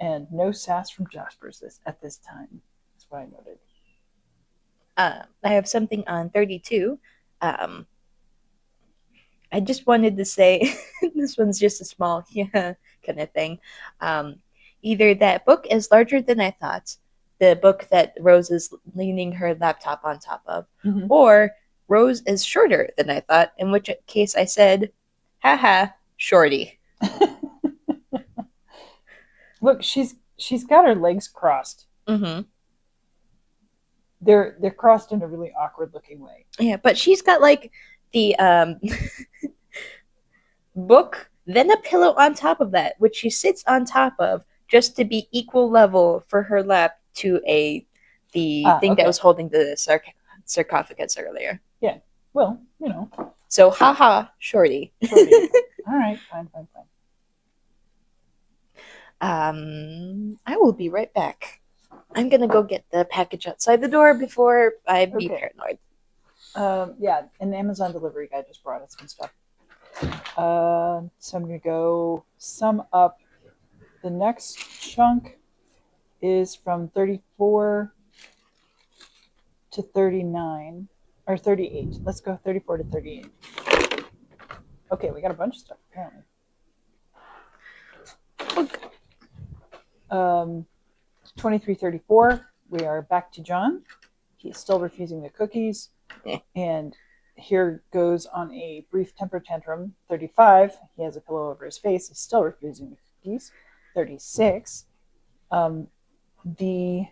and no sass from Jasper's at this time. That's what I noted. I have something on 32. I just wanted to say, this one's just a small kind of thing. Either that book is larger than I thought, the book that Rose is leaning her laptop on top of, Mhm. or Rose is shorter than I thought, in which case I said, haha, shorty. Look, she's got her legs crossed. Mm-hmm. They're crossed in a really awkward looking way. Yeah, but she's got like the book, then a pillow on top of that, which she sits on top of just to be equal level for her lap to the thing that was holding the sarcophagus earlier. Yeah. Well, So, haha, shorty. Shorty. All right, fine. I will be right back. I'm gonna go get the package outside the door before I be paranoid. Yeah, an Amazon delivery guy just brought us some stuff. So I'm gonna go sum up. The next chunk is from 34 to 39 or 38. Let's go 34 to 38. Okay, we got a bunch of stuff apparently. Okay. 2334, we are back to John. He's still refusing the cookies. Yeah. And here goes on a brief temper tantrum. 35, he has a pillow over his face. He's still refusing the cookies. 36, the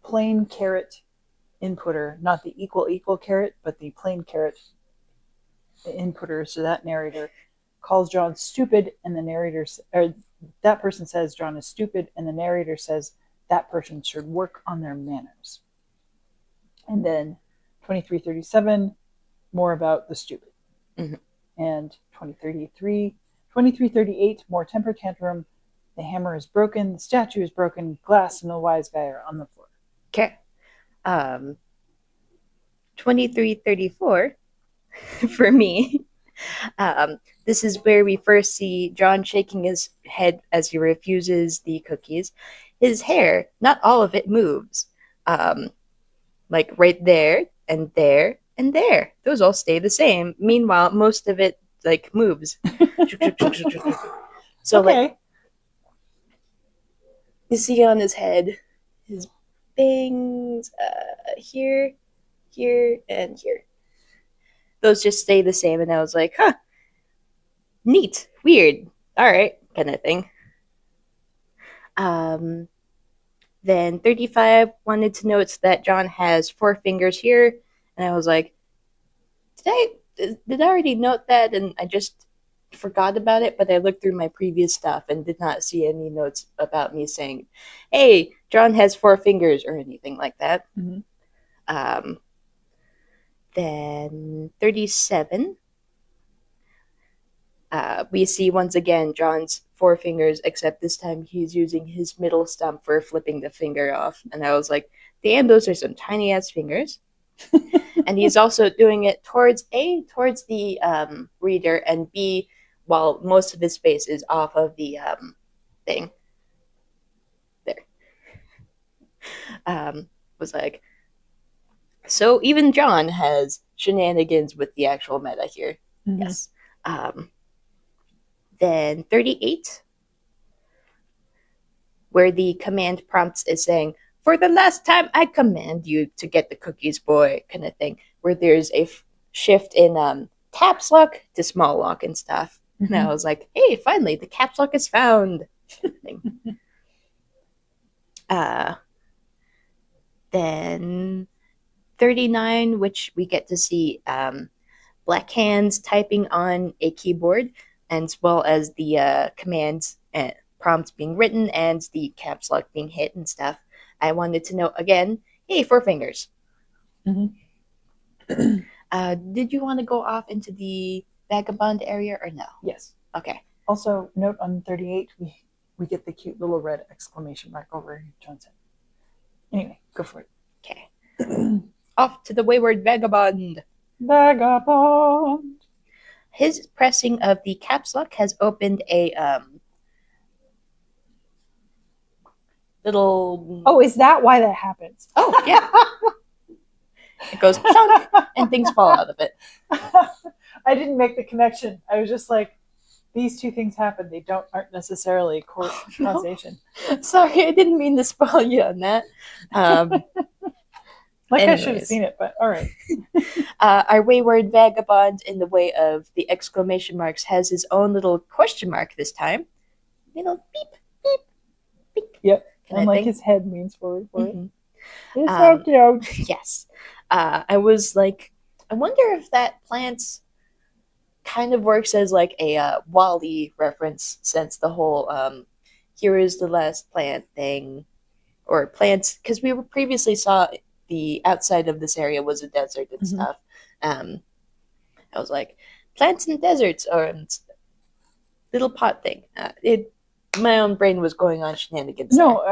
plain carrot inputter, not the equal carrot, but the plain carrot inputter, so that narrator calls John stupid, and the narrator, or that person says John is stupid, and the narrator says that person should work on their manners. And then 2337, more about the stupid. Mm-hmm. And 2338, more temper tantrum. The hammer is broken, the statue is broken, glass and the wise guy are on the floor. Okay. 2334 for me. This is where we first see John shaking his head as he refuses the cookies. His hair, not all of it moves. Like right there and there and there. Those all stay the same. Meanwhile, most of it like moves. So okay. Like you see on his head, his bangs here, here, and here. Those just stay the same, and I was like, huh, neat, weird, all right, kind of thing. Then 35 wanted to note that John has 4 fingers here, and I was like, did I already note that? And I just forgot about it, but I looked through my previous stuff and did not see any notes about me saying, hey, John has 4 fingers or anything like that. Mm-hmm. Then 37, we see once again John's 4 fingers, except this time he's using his middle stump for flipping the finger off. And I was like, damn, those are some tiny ass fingers. And he's also doing it towards the reader, and B, while most of his face is off of the thing. There. Was like, so even John has shenanigans with the actual meta here. Mm-hmm. Yes. Then 38, where the command prompts is saying, for the last time, I command you to get the cookies, boy, kind of thing, where there's a shift in caps lock to small lock and stuff. Mm-hmm. And I was like, hey, finally, the caps lock is found. Then 39, which we get to see black hands typing on a keyboard, as well as the commands and prompts being written and the caps lock being hit and stuff. I wanted to note again, hey, 4 fingers. Mm-hmm. Did you want to go off into the vagabond area or no? Yes. Okay. Also, note on 38, we get the cute little red exclamation mark over John's head. Anyway, go for it. Okay. Off to the wayward vagabond. Vagabond. His pressing of the caps lock has opened a little... Oh, is that why that happens? Oh, yeah. It goes chunk, and things fall out of it. I didn't make the connection. I was just like, these two things happen. They aren't necessarily No. causation. Sorry, I didn't mean to spoil you on that. Um, Like I should have anyways, seen it, but all right. our wayward vagabond, in the way of the exclamation marks, has his own little question mark this time. Little beep, beep, beep Yep. kind And of like thing. his head means forward for it. Mm-hmm. It's so cute. Yes. I was like, I wonder if that plant kind of works as like a Wally reference, since the whole here is the last plant thing, or plants, because we were previously saw the outside of this area was a desert and Mm-hmm. stuff. I was like, plants and deserts, or little pot thing. My own brain was going on shenanigans No,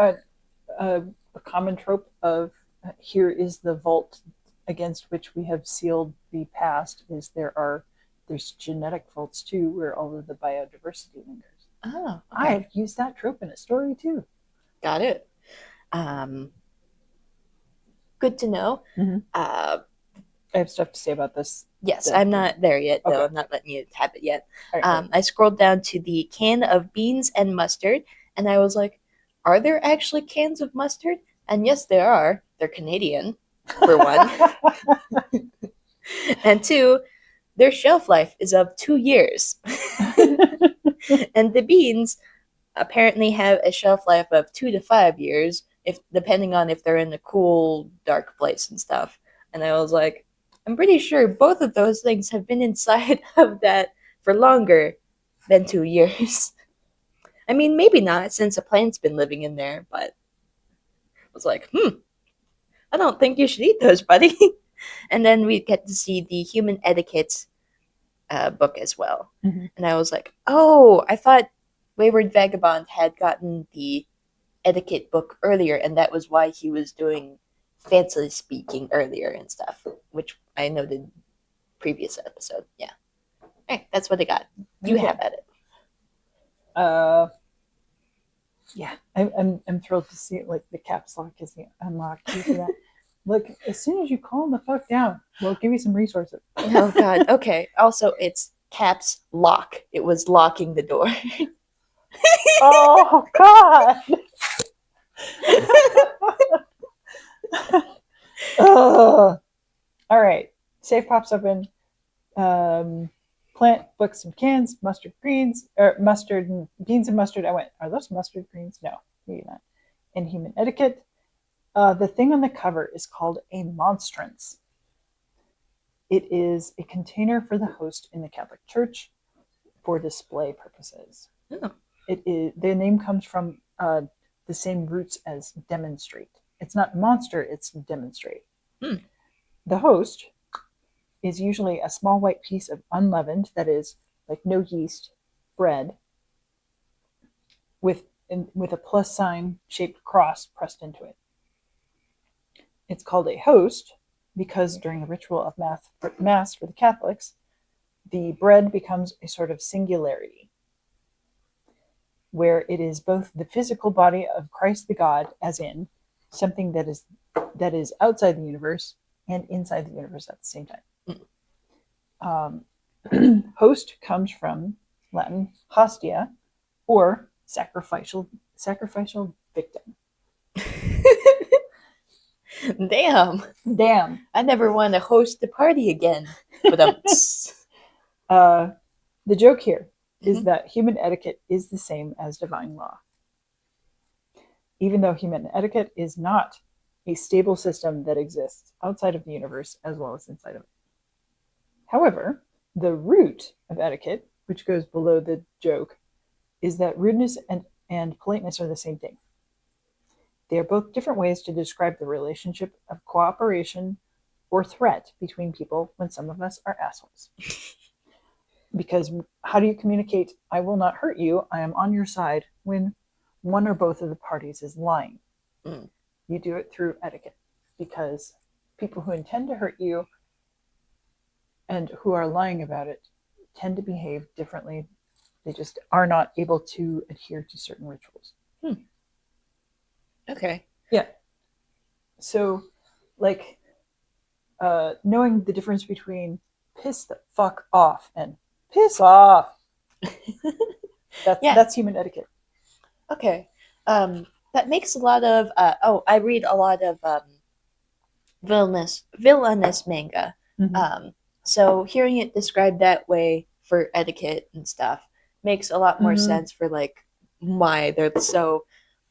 there. a common trope of here is the vault against which we have sealed the past is there's genetic vaults too where all of the biodiversity lingers. Oh, I have okay, used that trope in a story too. got it. Um, Good to know. Mm-hmm. Uh, I have stuff to say about this. yes, I'm not there yet, though. Okay. I'm not letting you have it yet. All right, I scrolled down to the can of beans and mustard, and I was like, are there actually cans of mustard? And yes, there are. They're Canadian, for one. And two, their shelf life is of 2 years. And the beans apparently have a shelf life of 2 to 5 years, if depending on if they're in a cool, dark place and stuff. And I was like, I'm pretty sure both of those things have been inside of that for longer than 2 years. I mean, maybe not, since a plant's been living in there, but I was like, I don't think you should eat those, buddy. And then we get to see the human etiquette book as well. Mm-hmm. And I was like, oh, I thought Wayward Vagabond had gotten the etiquette book earlier, and that was why he was doing fancy speaking earlier and stuff, which I noted previous episode. Yeah. All right, that's what I got. You Okay. have at it. Yeah, I'm thrilled to see it. Like the caps lock is the unlock key for that. Look, as soon as you calm the fuck down, we'll give you some resources. Oh God. Okay. Also, it's caps lock. It was locking the door. Oh God. All right. Safe pops open. Plant, books, and cans, mustard greens, or mustard and beans and mustard. I went, are those mustard greens? No, maybe not. And human etiquette. The thing on the cover is called a monstrance. It is a container for the host in the Catholic Church for display purposes. Oh. The name comes from the same roots as demonstrate. It's not monster, it's demonstrate. The host is usually a small white piece of unleavened, that is, like no yeast, bread, with a plus sign shaped cross pressed into it. It's called a host because during the ritual of Mass for the Catholics, the bread becomes a sort of singularity, where it is both the physical body of Christ the God, as in something that is outside the universe, and inside the universe at the same time. Host comes from Latin hostia, or sacrificial victim. Damn. I never want to host the party again. But the joke here is that human etiquette is the same as divine law. Even though human etiquette is not a stable system that exists outside of the universe as well as inside of it. However, the root of etiquette, which goes below the joke, is that rudeness and politeness are the same thing. They are both different ways to describe the relationship of cooperation or threat between people when some of us are assholes. Because how do you communicate, I will not hurt you, I am on your side, when one or both of the parties is lying? You do it through etiquette, because people who intend to hurt you and who are lying about it tend to behave differently. They just are not able to adhere to certain rituals. Okay. Yeah. So, like, knowing the difference between piss the fuck off and piss off. Yeah. That's human etiquette. Okay. That makes a lot of I read a lot of villainous manga. Mm-hmm. Um, so hearing it described that way for etiquette and stuff makes a lot more Mm-hmm. sense for like why they're so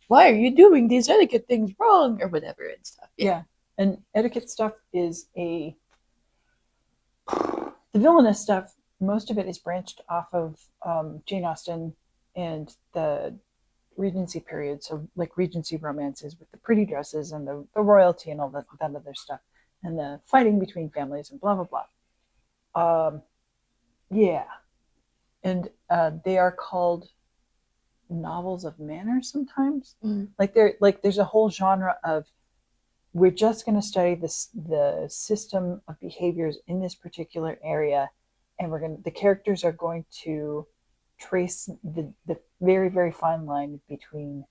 why are you doing these etiquette things wrong or whatever and stuff. Yeah. Yeah, and etiquette stuff is the villainous stuff. Most of it is branched off of Jane Austen and the Regency period. So like Regency romances with the pretty dresses and the royalty and all that other stuff, and the fighting between families and blah blah blah. Yeah, and they are called novels of manners sometimes. Mm. Like there's a whole genre of we're just going to study the system of behaviors in this particular area, and the characters are going to trace the very very fine line between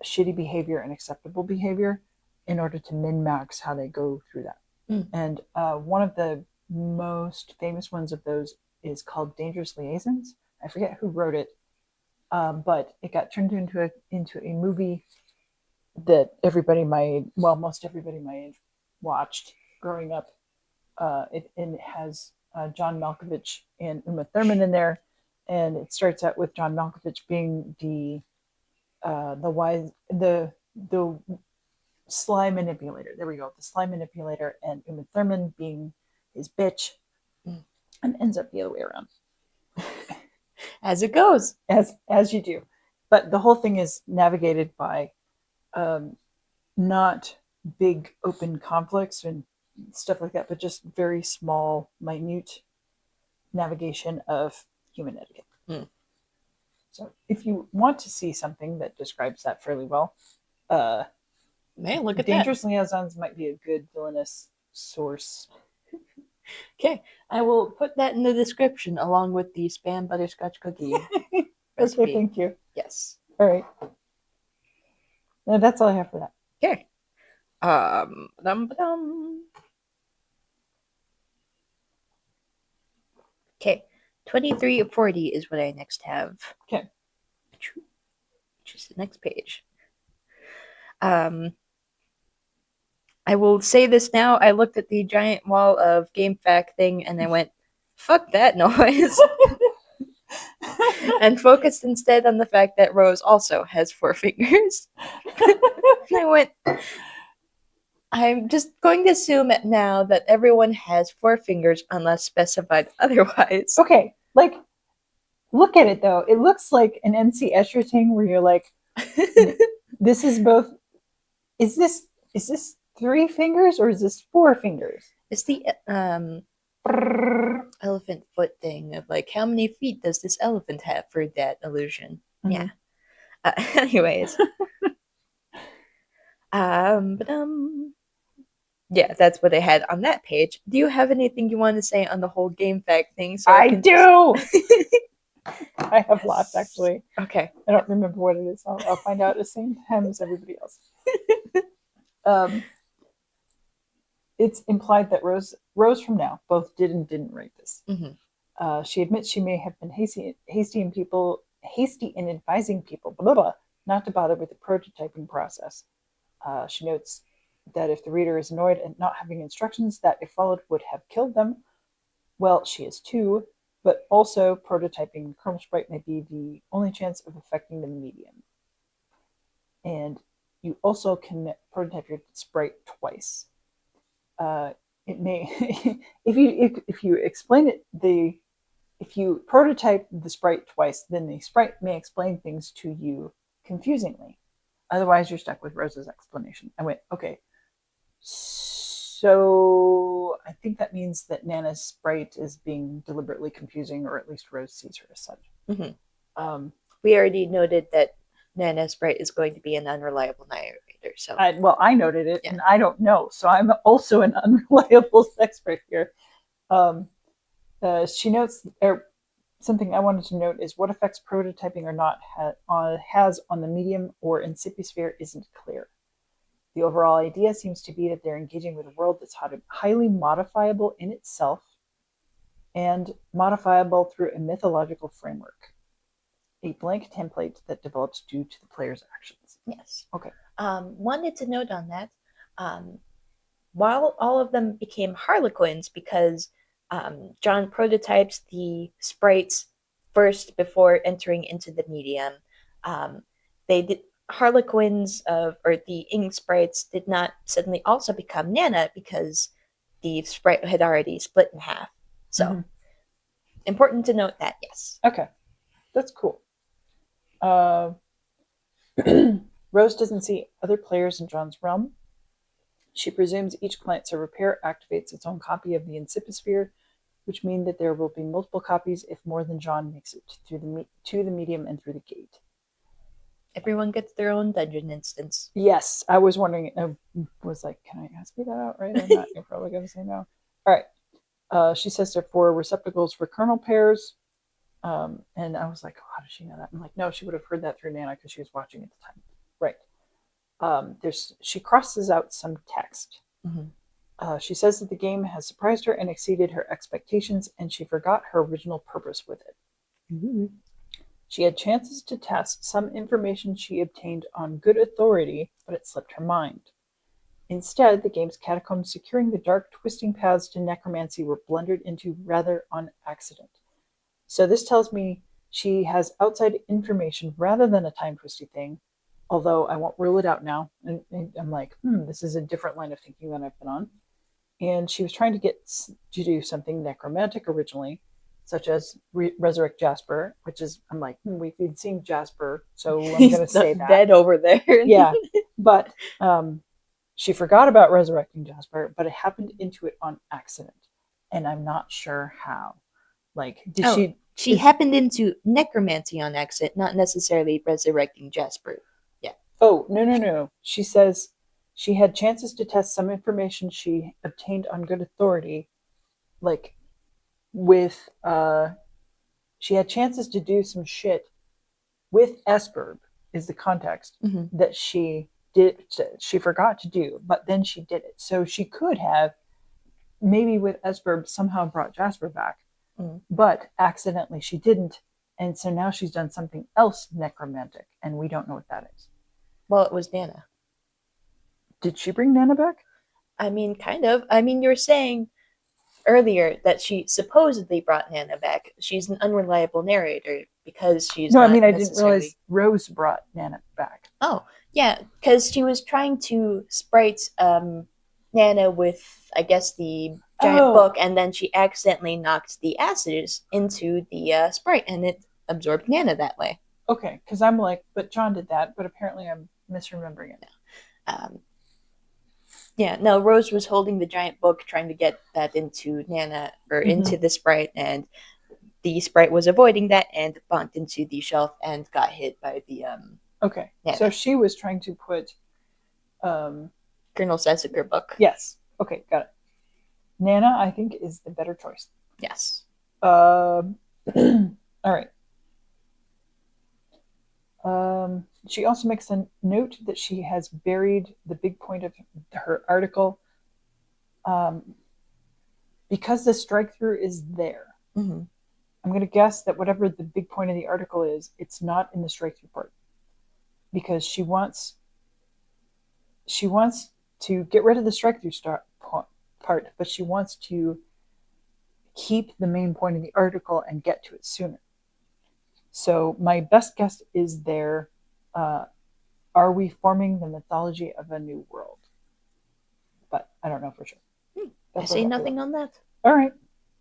shitty behavior and acceptable behavior in order to min max how they go through that. Mm. And one of the most famous ones of those is called Dangerous Liaisons. I forget who wrote it, but it got turned into a movie that most everybody my age watched growing up. It has John Malkovich and Uma Thurman in there, and it starts out with John Malkovich being the wise the sly manipulator. There we go, the sly manipulator, and Uma Thurman being his bitch, Mm. and ends up the other way around, As it goes. as you do. But the whole thing is navigated by um, not big open conflicts and stuff like that, but just very small, minute navigation of human etiquette. Mm. So if you want to see something that describes that fairly well, uh, Man, look at Dangerous Liaisons might be a good villainous source. that. Okay, I will put that in the description along with the spam butterscotch cookie recipe. Okay, thank you. Yes. All right. No, that's all I have for that. Okay. Dum. Okay. 2340 is what I next have. Okay. Which is the next page. I will say this now. I looked at the giant wall of GameFAQ thing and I went, fuck that noise. And focused instead on the fact that Rose also has 4 fingers. And I went, I'm just going to assume now that everyone has 4 fingers unless specified otherwise. Okay, like, look at it though. It looks like an NC Escher thing where you're like, this is both. Is this 3 fingers or is this 4 fingers? It's the elephant foot thing of like, how many feet does this elephant have for that illusion? Mm-hmm. Yeah. Anyways. Yeah, that's what I had on that page. Do you have anything you want to say on the whole GameFAQ thing? So I do. I have lots actually. Okay. I don't remember what it is. I'll find out at the same time as everybody else. It's implied that Rose from Now both did and didn't write this. Mm-hmm. She admits she may have been hasty in advising people, blah, blah, blah, not to bother with the prototyping process. She notes that if the reader is annoyed at not having instructions that, if followed, would have killed them, well, she is too, but also prototyping kernel sprite may be the only chance of affecting the medium. And you also can prototype your sprite twice. It may, if you explain it, if you prototype the sprite twice, then the sprite may explain things to you confusingly. Otherwise, you're stuck with Rose's explanation. I went, okay. So I think that means that Nana's sprite is being deliberately confusing, or at least Rose sees her as such. Mm-hmm. We already noted that Nana's sprite is going to be an unreliable narrator. So I noted it, yeah. And I don't know, so I'm also an unreliable expert here. She notes, something I wanted to note is what effects prototyping or not has on the medium or incipiosphere isn't clear. The overall idea seems to be that they're engaging with a world that's highly modifiable in itself, and modifiable through a mythological framework. A blank template that develops due to the player's actions. Yes. Okay. Wanted to note on that. While all of them became Harlequins because John prototypes the sprites first before entering into the medium, they did Harlequins or the ink sprites did not suddenly also become Nana because the sprite had already split in half. So important to note that, yes. Okay, that's cool. Rose doesn't see other players in John's realm. She presumes each client server pair activates its own copy of the Incipisphere, which means that there will be multiple copies if more than John makes it to the medium and through the gate. Everyone gets their own dungeon instance. Yes, I was wondering. I was like, can I ask you that outright or not? You're probably going to say no. All right. She says there are 4 receptacles for kernel pairs. And I was like, oh, how does she know that? I'm like, no, she would have heard that through Nana because she was watching at the time. Right. She crosses out some text. She says that the game has surprised her and exceeded her expectations, and she forgot her original purpose with it. She had chances to test some information she obtained on good authority, but it slipped her mind. Instead, the game's catacombs securing the dark, twisting paths to necromancy were blundered into rather on accident. So this tells me she has outside information rather than a time-twisty thing, although I won't rule it out now. And I'm like, this is a different line of thinking than I've been on. And she was trying to get to do something necromantic originally, such as resurrect Jasper, which is, I'm like, we've seen Jasper, so I'm going to say that. Dead over there. Yeah, but she forgot about resurrecting Jasper, but it happened into it on accident, and I'm not sure how. Like, she happened into necromancy on accident, not necessarily resurrecting Jasper. Yeah. Oh, no. She says she had chances to test some information she obtained on good authority, like with she had chances to do some shit with Esperb is the context that she forgot to do, but then she did it. So she could have maybe with Esperb somehow brought Jasper back, but accidentally she didn't, and so now she's done something else necromantic, and we don't know what that is. Well, it was Nana. Did she bring Nana back? I mean, kind of. I mean, you were saying earlier that she supposedly brought Nana back. She's an unreliable narrator because she's no. Not I mean, I necessarily... didn't realize Rose brought Nana back. Oh, yeah, because she was trying to sprite Nana with, I guess, the giant book, and then she accidentally knocked the acids into the sprite, and it absorbed Nana that way. Okay, because I'm like, but John did that, but apparently I'm misremembering it. No, Rose was holding the giant book, trying to get that into Nana, or into the sprite, and the sprite was avoiding that and bumped into the shelf and got hit by the Okay, Nana. So she was trying to put Colonel Sessiger book. Yes. Okay, got it. Nana, I think, is the better choice. Yes. All right. She also makes a note that she has buried the big point of her article because the strike through is there. I'm going to guess that whatever the big point of the article is, it's not in the strike through part, because she wants to get rid of the strike through part, but she wants to keep the main point of the article and get to it sooner. So my best guess is there. Are we forming the mythology of a new world? But I don't know for sure. I say nothing on that. All right,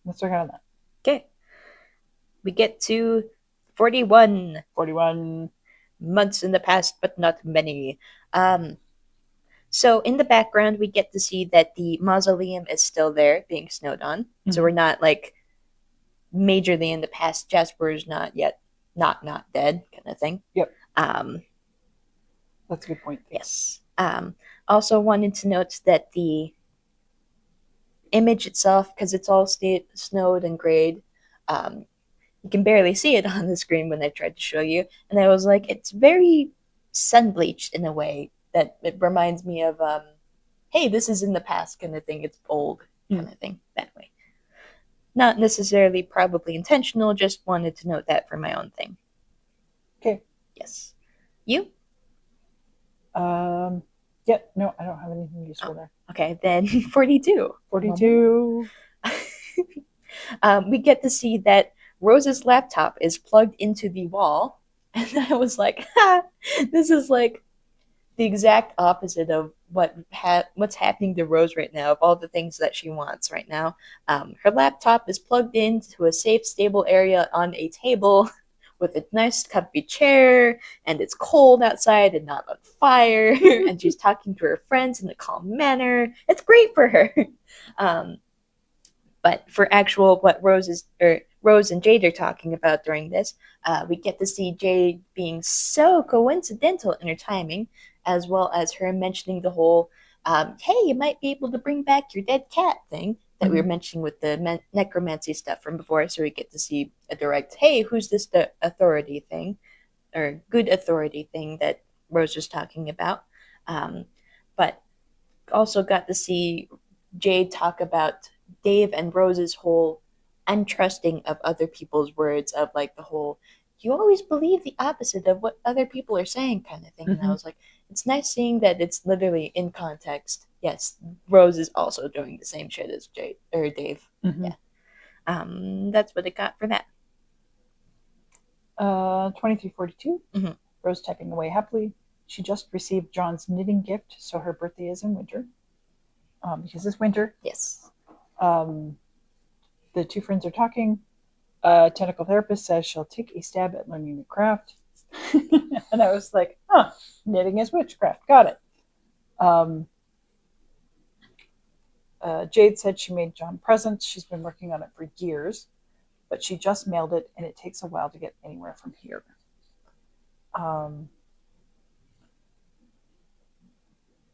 let's work on that. Okay. We get to 41. 41 months in the past, but not many. So in the background, we get to see that the mausoleum is still there, being snowed on. So we're not like majorly in the past. Jasper is not yet not dead, kind of thing. Yep. That's a good point. Yes. Also wanted to note that the image itself, because it's all snowed and grayed, you can barely see it on the screen when I tried to show you, and I was like, it's very sun bleached in a way that it reminds me of hey, this is in the past kind of thing. It's old kind of thing that way. Not necessarily probably intentional, just wanted to note that for my own thing. Okay. Yes. You? Yeah, no, I don't have anything useful there. Okay, then 42. 42. We get to see that Rose's laptop is plugged into the wall. And I was like, ha, this is like the exact opposite of what's happening to Rose right now, of all the things that she wants right now. Her laptop is plugged into a safe, stable area on a table with a nice, comfy chair, and it's cold outside and not on fire, and she's talking to her friends in a calm manner. It's great for her. Um, but for actual what Rose and Jade are talking about during this, we get to see Jade being so coincidental in her timing, as well as her mentioning the whole, "Hey, you might be able to bring back your dead cat" thing that we were mentioning with the necromancy stuff from before. So we get to see a direct, "Hey, who's this the authority thing, or good authority thing that Rose was talking about?" But also got to see Jade talk about Dave and Rose's whole untrusting of other people's words, of like the whole "you always believe the opposite of what other people are saying" kind of thing. And I was like, it's nice seeing that it's literally in context. Yes, Rose is also doing the same shit as Jade or Dave. Yeah. That's what it got for that. 2342. Rose typing away happily. She just received John's knitting gift, so her birthday is in winter. Because it's winter. Yes. The two friends are talking. Tentacle therapist says she'll take a stab at learning the craft. And I was like, huh, knitting is witchcraft. Got it. Jade said she made John presents. She's been working on it for years, but she just mailed it, and it takes a while to get anywhere from here.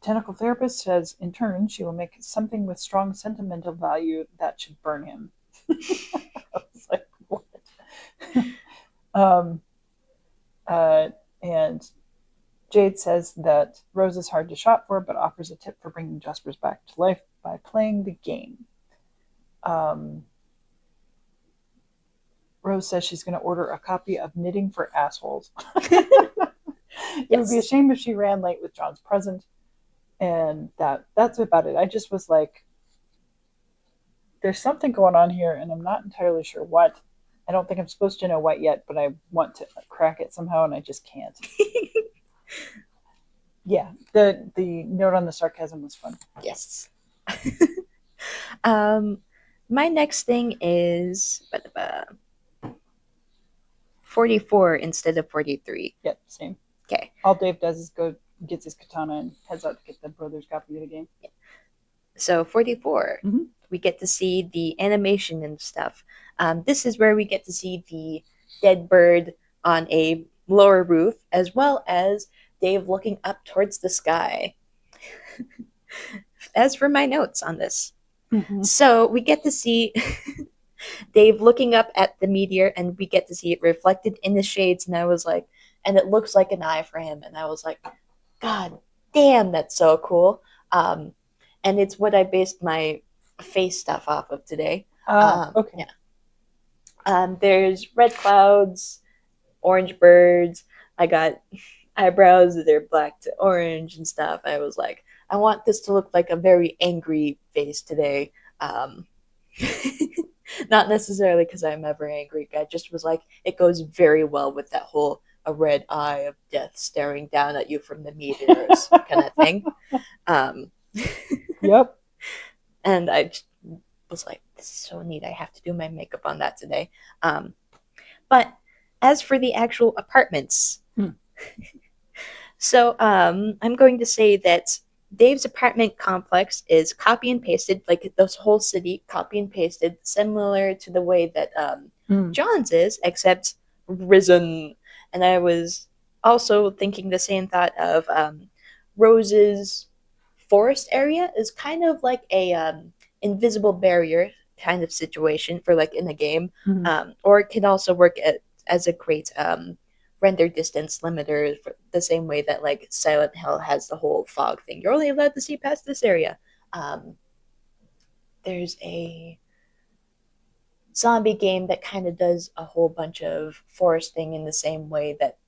Tentacle therapist says, in turn, she will make something with strong sentimental value that should burn him. I was like, what? And Jade says that Rose is hard to shop for, but offers a tip for bringing Jaspers back to life by playing the game. Rose says she's going to order a copy of Knitting for Assholes. It would be a shame if she ran late with John's present. And that's about it. I just was like, there's something going on here, and I'm not entirely sure what. I don't think I'm supposed to know what yet, but I want to crack it somehow, and I just can't. Yeah, the note on the sarcasm was fun. Yes. My next thing is 44 instead of 43. Yep, same. Okay. All Dave does is gets his katana and heads out to get the brothers copy of the game. Yeah. So 44, we get to see the animation and stuff. This is where we get to see the dead bird on a lower roof, as well as Dave looking up towards the sky. As for my notes on this, so we get to see Dave looking up at the meteor, and we get to see it reflected in the shades, and I was like, and it looks like an eye for him, and I was like, God damn, that's so cool. And it's what I based my face stuff off of today. Okay. Yeah. There's red clouds, orange birds. I got eyebrows that are black to orange and stuff. I was like, I want this to look like a very angry face today. Not necessarily because I'm ever angry. I just was like, it goes very well with that whole "a red eye of death staring down at you from the meteors" kind of thing. Yep. And I just was like, this is so neat. I have to do my makeup on that today. But as for the actual apartments, so I'm going to say that Dave's apartment complex is copy and pasted, like this whole city, copy and pasted, similar to the way that John's is, except risen. And I was also thinking the same thought of Rose's forest area is kind of like a invisible barrier kind of situation for like in a game, or it can also work as a great render distance limiter, for the same way that like Silent Hill has the whole fog thing. You're only allowed to see past this area. There's a zombie game that kind of does a whole bunch of foresting in the same way that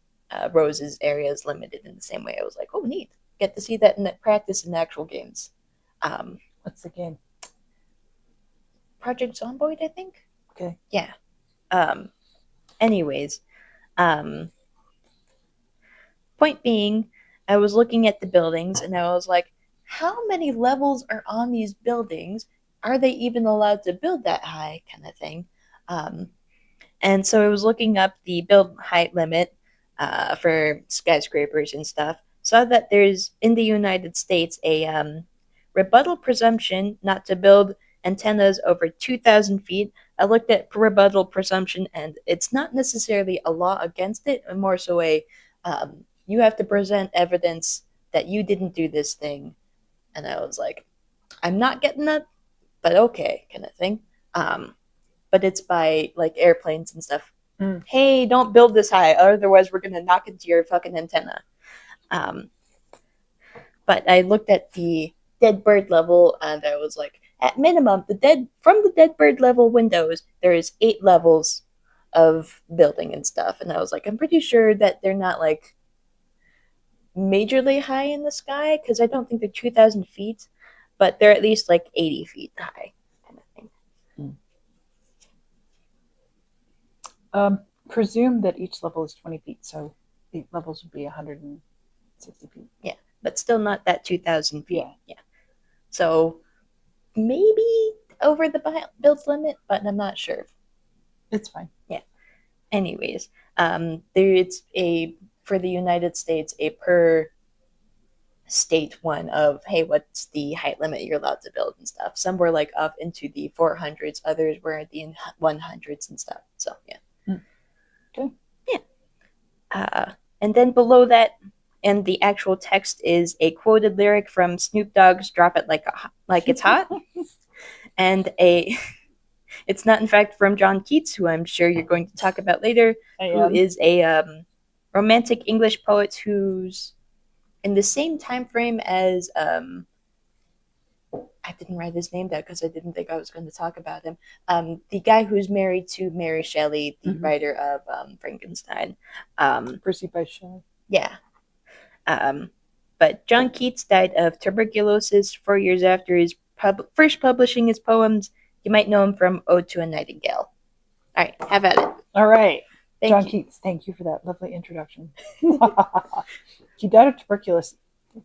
Rose's area is limited in the same way. I was like, oh, neat. Get to see that in practice in actual games. What's the game? Project Zomboid, I think. Okay. Yeah. Anyways, point being, I was looking at the buildings and I was like, how many levels are on these buildings? Are they even allowed to build that high? Kind of thing. Um, And so I was looking up the build height limit for skyscrapers and stuff. Saw that there's in the United States a rebuttal presumption not to build antennas over 2,000 feet. I looked at rebuttal presumption, and it's not necessarily a law against it, but more so a you have to present evidence that you didn't do this thing. And I was like, I'm not getting that, but okay, kind of thing. But it's by like airplanes and stuff. Hey, don't build this high, otherwise we're gonna knock into your fucking antenna. Um, but I looked at the dead bird level, and I was like, at minimum, the dead bird level windows, there is 8 levels of building and stuff, and I was like, I'm pretty sure that they're not like majorly high in the sky because I don't think they're 2,000 feet, but they're at least like 80 feet high, kind of thing. Presume that each level is 20 feet, so 8 levels would be 160 feet. Yeah, but still not that 2,000 feet. Yeah. So maybe over the build limit, but I'm not sure. It's fine. Yeah. Anyways, it's a for the United States a per state one of hey, what's the height limit you're allowed to build and stuff. Some were like up into the 400s, others were at the 100s and stuff. So yeah. Okay. Yeah. And then below that, and the actual text is a quoted lyric from Snoop Dogg's "Drop It Like It's Hot," and it's not in fact from John Keats, who I'm sure you're going to talk about later, who is a romantic English poet who's in the same time frame as I didn't write his name down because I didn't think I was going to talk about him. The guy who's married to Mary Shelley, the writer of Frankenstein. Percy by Shelley. Yeah. But John Keats died of tuberculosis 4 years after his first publishing his poems. You might know him from Ode to a Nightingale. All right, have at it. All right. John Keats, thank you for that lovely introduction. He died of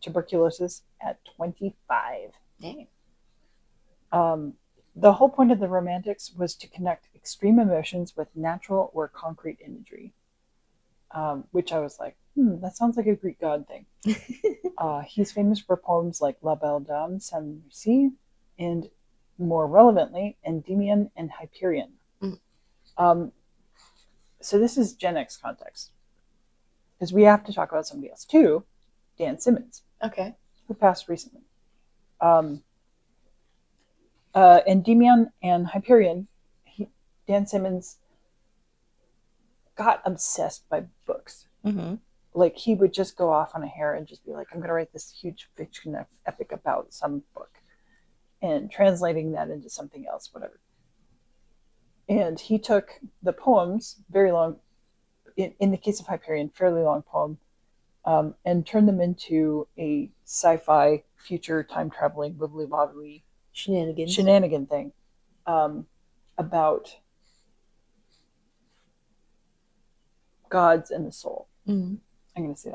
tuberculosis at 25. Dang. The whole point of the Romantics was to connect extreme emotions with natural or concrete imagery, which I was like, that sounds like a Greek god thing. He's famous for poems like La Belle Dame, Sans Merci, and more relevantly, Endymion and Hyperion. So this is Gen X context, because we have to talk about somebody else too, Dan Simmons. Okay. Who passed recently. Endymion and Hyperion, Dan Simmons got obsessed by books. Like he would just go off on a hair and just be like, I'm going to write this huge fiction epic about some book, and translating that into something else, whatever. And he took the poems, very long, in the case of Hyperion, fairly long poem, and turned them into a sci-fi future time traveling wibbly-wobbly shenanigan thing about gods and the soul. I'm going to say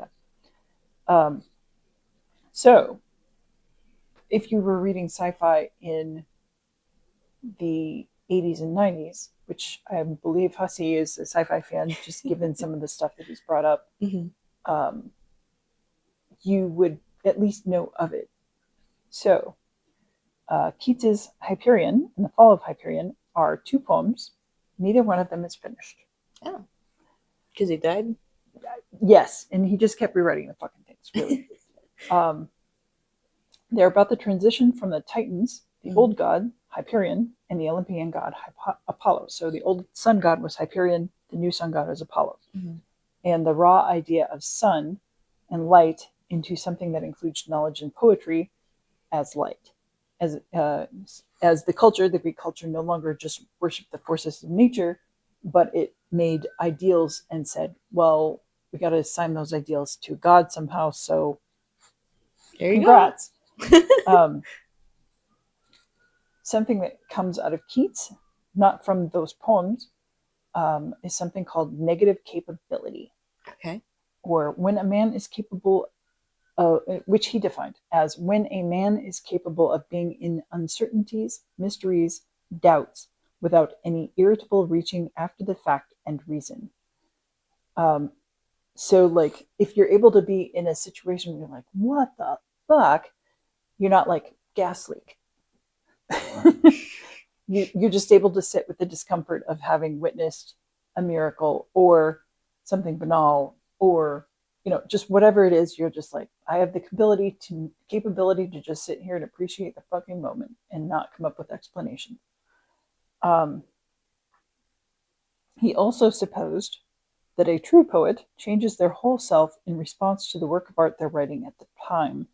that. So, if you were reading sci-fi in the 80s and 90s, which I believe Hussey is a sci-fi fan, just given some of the stuff that he's brought up, you would at least know of it. So, Keats's Hyperion and the Fall of Hyperion are 2 poems. Neither one of them is finished. Oh. Because he died? Yes, and he just kept rewriting the fucking things, really. They're about the transition from the Titans, the old god, Hyperion, and the Olympian god, Apollo. So the old sun god was Hyperion, the new sun god was Apollo. And the raw idea of sun and light into something that includes knowledge and poetry as light. as the culture, the Greek culture, no longer just worshipped the forces of nature, but it made ideals and said, well, we got to assign those ideals to God somehow. So, There you congrats. go. Something that comes out of Keats, not from those poems, is something called negative capability. Okay. Or when a man is capable, which he defined as when a man is capable of being in uncertainties, mysteries, doubts, without any irritable reaching after the fact and reason. So, like, if you're able to be in a situation where you're like, what the fuck? You're not like, gas leak. You're just able to sit with the discomfort of having witnessed a miracle or something banal or just whatever it is. You're just like, I have the capability to just sit here and appreciate the fucking moment and not come up with explanations. He also supposed that a true poet changes their whole self in response to the work of art they're writing at the time.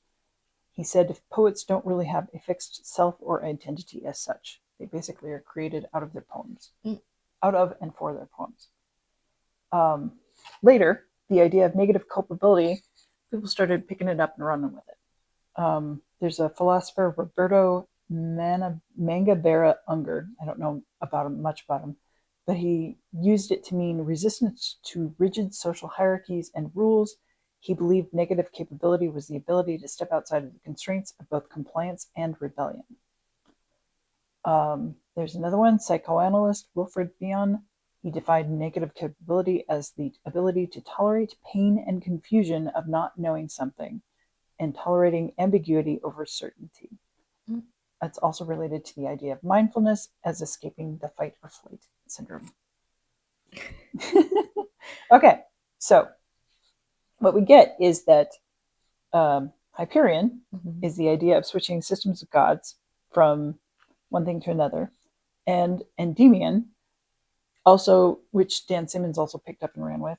He said if poets don't really have a fixed self or identity as such. They basically are created out of their poems, out of and for their poems. Later, the idea of negative culpability, people started picking it up and running with it. There's a philosopher, Roberto Mangabera Unger. I don't know much about him, but he used it to mean resistance to rigid social hierarchies and rules. He believed negative capability was the ability to step outside of the constraints of both compliance and rebellion. There's another one, psychoanalyst Wilfred Bion. He defined negative capability as the ability to tolerate pain and confusion of not knowing something and tolerating ambiguity over certainty. That's also related to the idea of mindfulness as escaping the fight or flight syndrome. Okay, so what we get is that Hyperion is the idea of switching systems of gods from one thing to another. And Endymion, also, which Dan Simmons also picked up and ran with,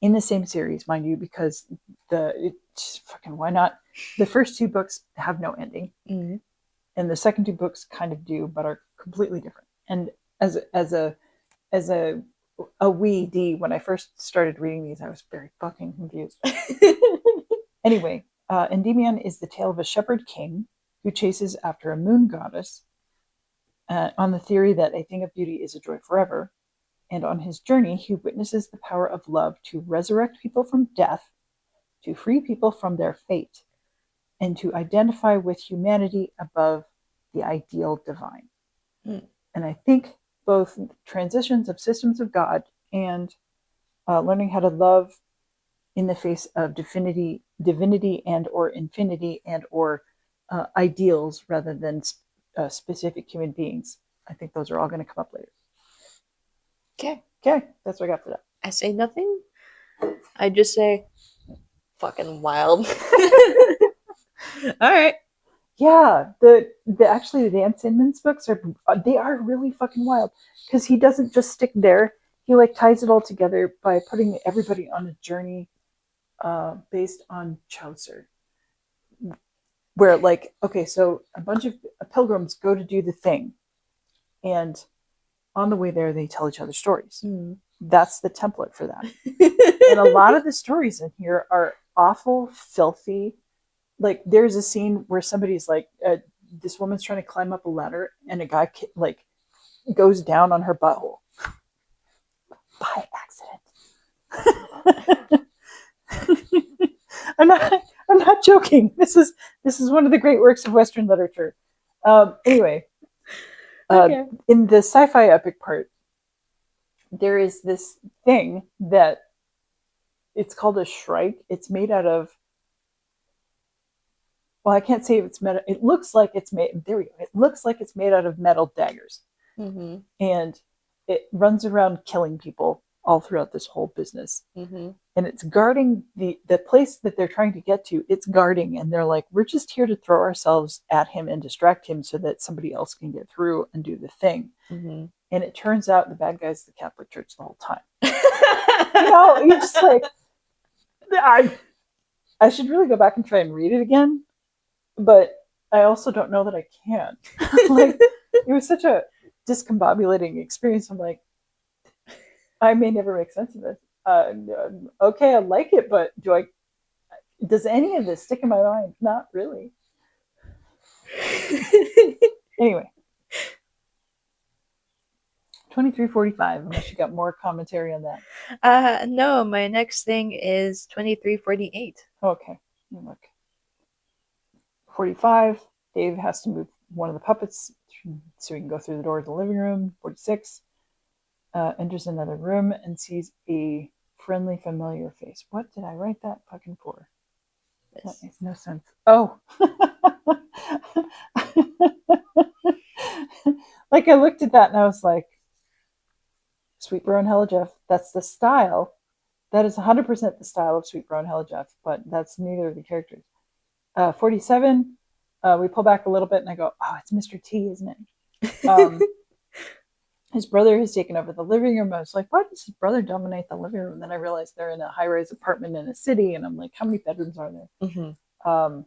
in the same series, mind you, because why not? The first two books have no ending, and the second two books kind of do, but are completely different. And as a wee D, when I first started reading these, I was very fucking confused. Anyway, Endymion is the tale of a shepherd king who chases after a moon goddess on the theory that a thing of beauty is a joy forever. And on his journey, he witnesses the power of love to resurrect people from death, to free people from their fate, and to identify with humanity above the ideal divine. And I think both transitions of systems of God and learning how to love in the face of divinity and or infinity and or ideals rather than specific human beings. I think those are all going to come up later. Okay, that's what I got for that. I say nothing. I just say, fucking wild. All right. Yeah, actually the Dan Simmons books are really fucking wild because he doesn't just stick there. He like ties it all together by putting everybody on a journey based on Chaucer. Where like, okay, so a bunch of pilgrims go to do the thing, and on the way there they tell each other stories. That's the template for that. And a lot of the stories in here are awful, filthy. Like there's a scene where somebody's like, this woman's trying to climb up a ladder, and a guy like goes down on her butthole by accident. I'm not joking. This is one of the great works of Western literature. Anyway, okay. In the sci-fi epic part, there is this thing that it's called a shrike. It's made out of, well, I can't say if it's metal. It looks like it's made. There we go. It looks like it's made out of metal daggers, and it runs around killing people all throughout this whole business. And it's guarding the place that they're trying to get to. It's guarding, and they're like, we're just here to throw ourselves at him and distract him so that somebody else can get through and do the thing. And it turns out the bad guy's the Catholic Church the whole time. You're just like, I should really go back and try and read it again. But I also don't know that I can. Like, it was such a discombobulating experience. I'm like, I may never make sense of this. Okay, I like it, but does any of this stick in my mind? Not really. Anyway, 2345, unless you got more commentary on that. No, my next thing is 2348. Okay, look. 45, Dave has to move one of the puppets so he can go through the door of the living room. 46, enters another room and sees a friendly, familiar face. What did I write that fucking for? That makes no sense. Oh. Like, I looked at that and I was like, Sweet Bro and Hella Jeff, that's the style. That is 100% the style of Sweet Bro and Hella Jeff, but that's neither of the characters. 47, we pull back a little bit and I go, oh, it's Mr. T, isn't it? His brother has taken over the living room. I was like, why does his brother dominate the living room? And then I realized they're in a high-rise apartment in a city, and I'm like, how many bedrooms are there? Mm-hmm.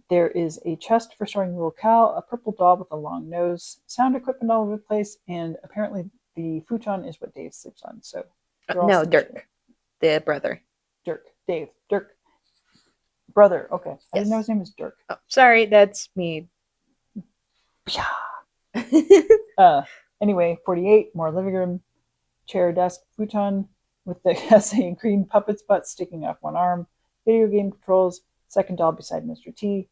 There is a chest for storing the locale, a purple doll with a long nose, sound equipment all over the place, and apparently the futon is what Dave sleeps on. So no, Dirk, the brother. Dirk. Brother, okay. Yes. I didn't know his name was Dirk. Oh, sorry, that's me. Anyway, 48, more living room, chair, desk, futon with the essay and green puppet's butt sticking off one arm, video game controls, second doll beside Mr. T.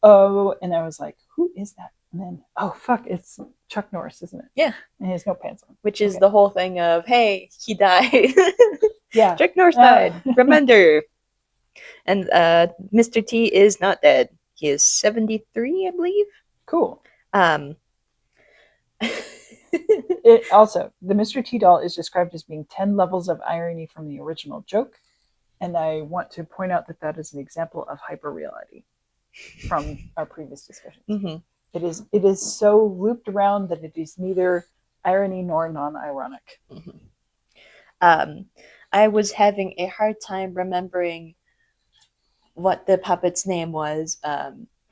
Oh, and I was like, who is that? And then, oh, fuck, it's Chuck Norris, isn't it? Yeah. And he has no pants on. Which is the whole thing of, hey, he died. Yeah. Chuck Norris died. Remember. And Mr. T is not dead. He is 73, I believe. Cool. Also, the Mr. T doll is described as being 10 levels of irony from the original joke. And I want to point out that that is an example of hyperreality from our previous discussions. Mm-hmm. It is so looped around that it is neither irony nor non-ironic. Mm-hmm. I was having a hard time remembering what the puppet's name was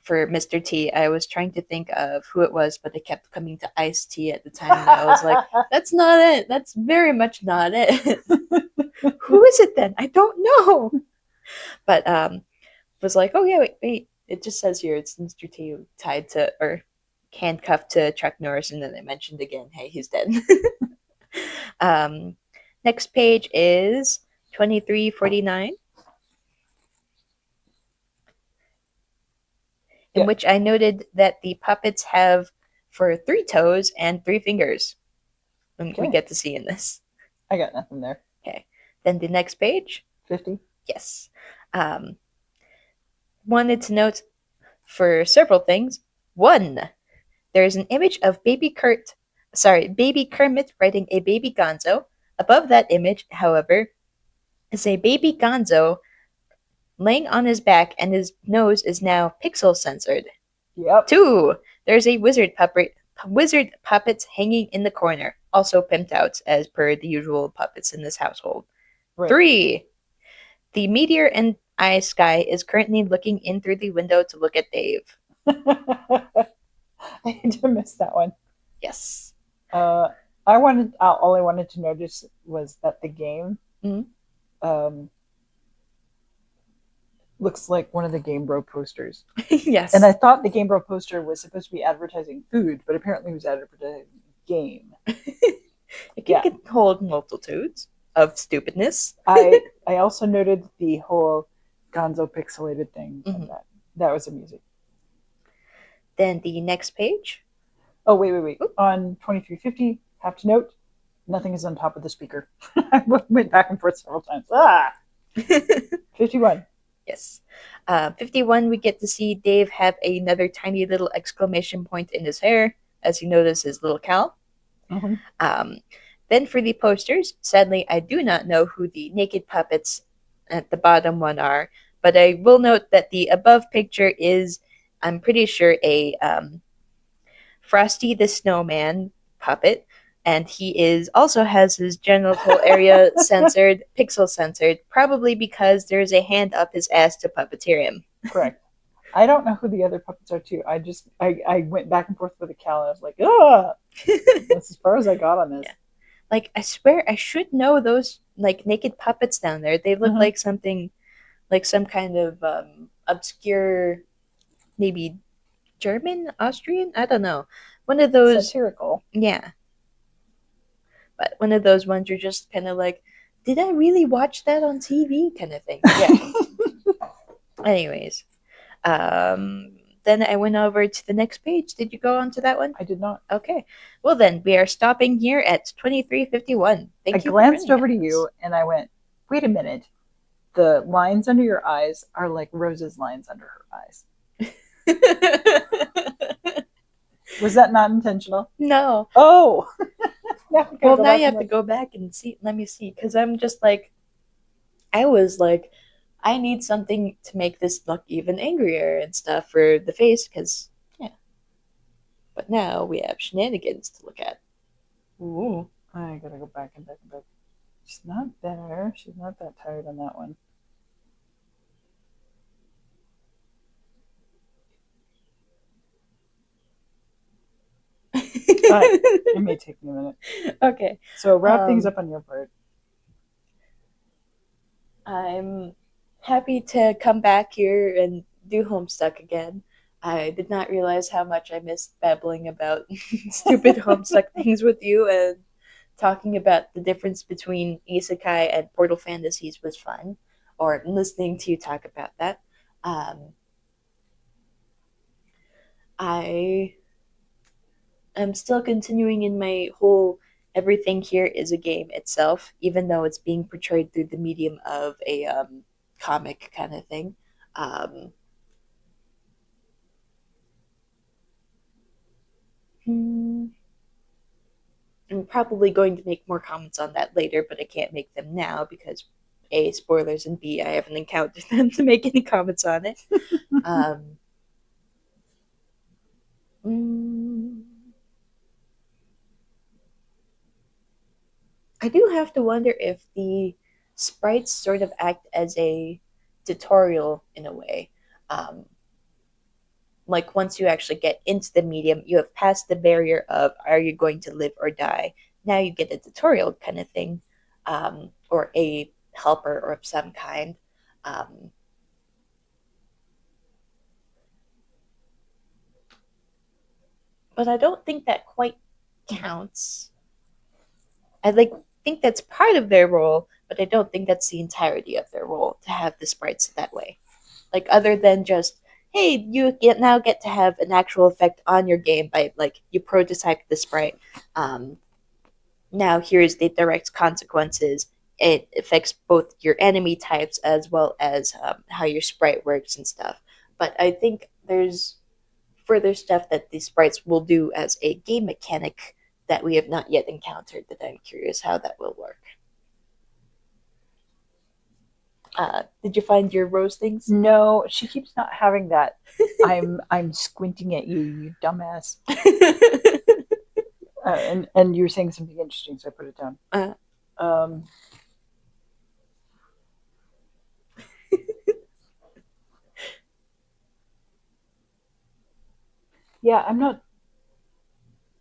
for Mr. T. I was trying to think of who it was, but it kept coming to Ice-T at the time. And I was like, that's not it. That's very much not it. Who is it then? I don't know. But was like, oh yeah, wait. It just says here it's Mr. T tied to or handcuffed to Chuck Norris, and then they mentioned again, hey, he's dead. Next page is 2349. In which I noted that the puppets have for 3 toes and 3 fingers. And we get to see in this. I got nothing there. Okay. Then the next page. 50. Yes. Wanted to note for several things. 1. There's an image of baby Kermit riding a baby Gonzo. Above that image, however, is a baby Gonzo laying on his back, and his nose is now pixel censored. Yep. 2. There's a wizard puppets hanging in the corner, also pimped out as per the usual puppets in this household. Right. 3. The meteor in Isekai is currently looking in through the window to look at Dave. I did miss that one. Yes. All I wanted to notice was that the game looks like one of the Game Bro posters. Yes. And I thought the Game Bro poster was supposed to be advertising food, but apparently it was advertising game. It can hold multitudes of stupidness. I also noted the whole Gonzo pixelated thing. Mm-hmm. That was amusing. Then the next page. Oh, wait. Ooh. On 2350, have to note, nothing is on top of the speaker. I went back and forth several times. 51. Yes. 51, we get to see Dave have another tiny little exclamation point in his hair as he notices his little cowl. Mm-hmm. Then for the posters, sadly, I do not know who the naked puppets at the bottom one are, but I will note that the above picture is, I'm pretty sure, a Frosty the Snowman puppet, and he also has his genital area pixel censored, probably because there's a hand up his ass to puppeteer him. Correct. I don't know who the other puppets are too. I went back and forth with a Cal and I was like, ah, that's as far as I got on this. Yeah. Like, I swear I should know those like naked puppets down there. They look like something, like some kind of obscure, maybe German, Austrian. I don't know. One of those. Satirical. Yeah, but one of those ones you're just kind of like, did I really watch that on TV? Kind of thing. Yeah. Anyways, then I went over to the next page. Did you go on to that one? I did not. Okay. Well, then we are stopping here at 2351. I Thank you. glanced over to you and I went, wait a minute. The lines under your eyes are like Rose's lines under her eyes. Was that not intentional? No. Oh. Well, now you have to go back and see. Let me see, because I'm just like, I was like, I need something to make this look even angrier and stuff for the face, because, yeah. But now we have shenanigans to look at. Ooh. I gotta go back and back and back. She's not there. She's not that tired on that one. It may take me a minute. Okay. So wrap things up on your part. I'm happy to come back here and do Homestuck again. I did not realize how much I missed babbling about stupid Homestuck things with you, and talking about the difference between Isekai and Portal Fantasies was fun, or listening to you talk about that. I am still continuing in my whole everything here is a game itself, even though it's being portrayed through the medium of a comic kind of thing. Um, I'm probably going to make more comments on that later, but I can't make them now because A, spoilers, and B, I haven't encountered them to make any comments on it. I do have to wonder if the sprites sort of act as a tutorial in a way. Like once you actually get into the medium, you have passed the barrier of are you going to live or die? Now you get a tutorial kind of thing, or a helper or of some kind. Um, but I don't think that quite counts. I think that's part of their role, but I don't think that's the entirety of their role to have the sprites that way. Like other than just, hey, you now get to have an actual effect on your game by like you prototype the sprite. Now here's the direct consequences. It affects both your enemy types as well as how your sprite works and stuff. But I think there's further stuff that these sprites will do as a game mechanic that we have not yet encountered that I'm curious how that will work. Did you find your rose things? No, she keeps not having that. I'm squinting at you, you dumbass. And you were saying something interesting, so I put it down. Yeah, I'm not.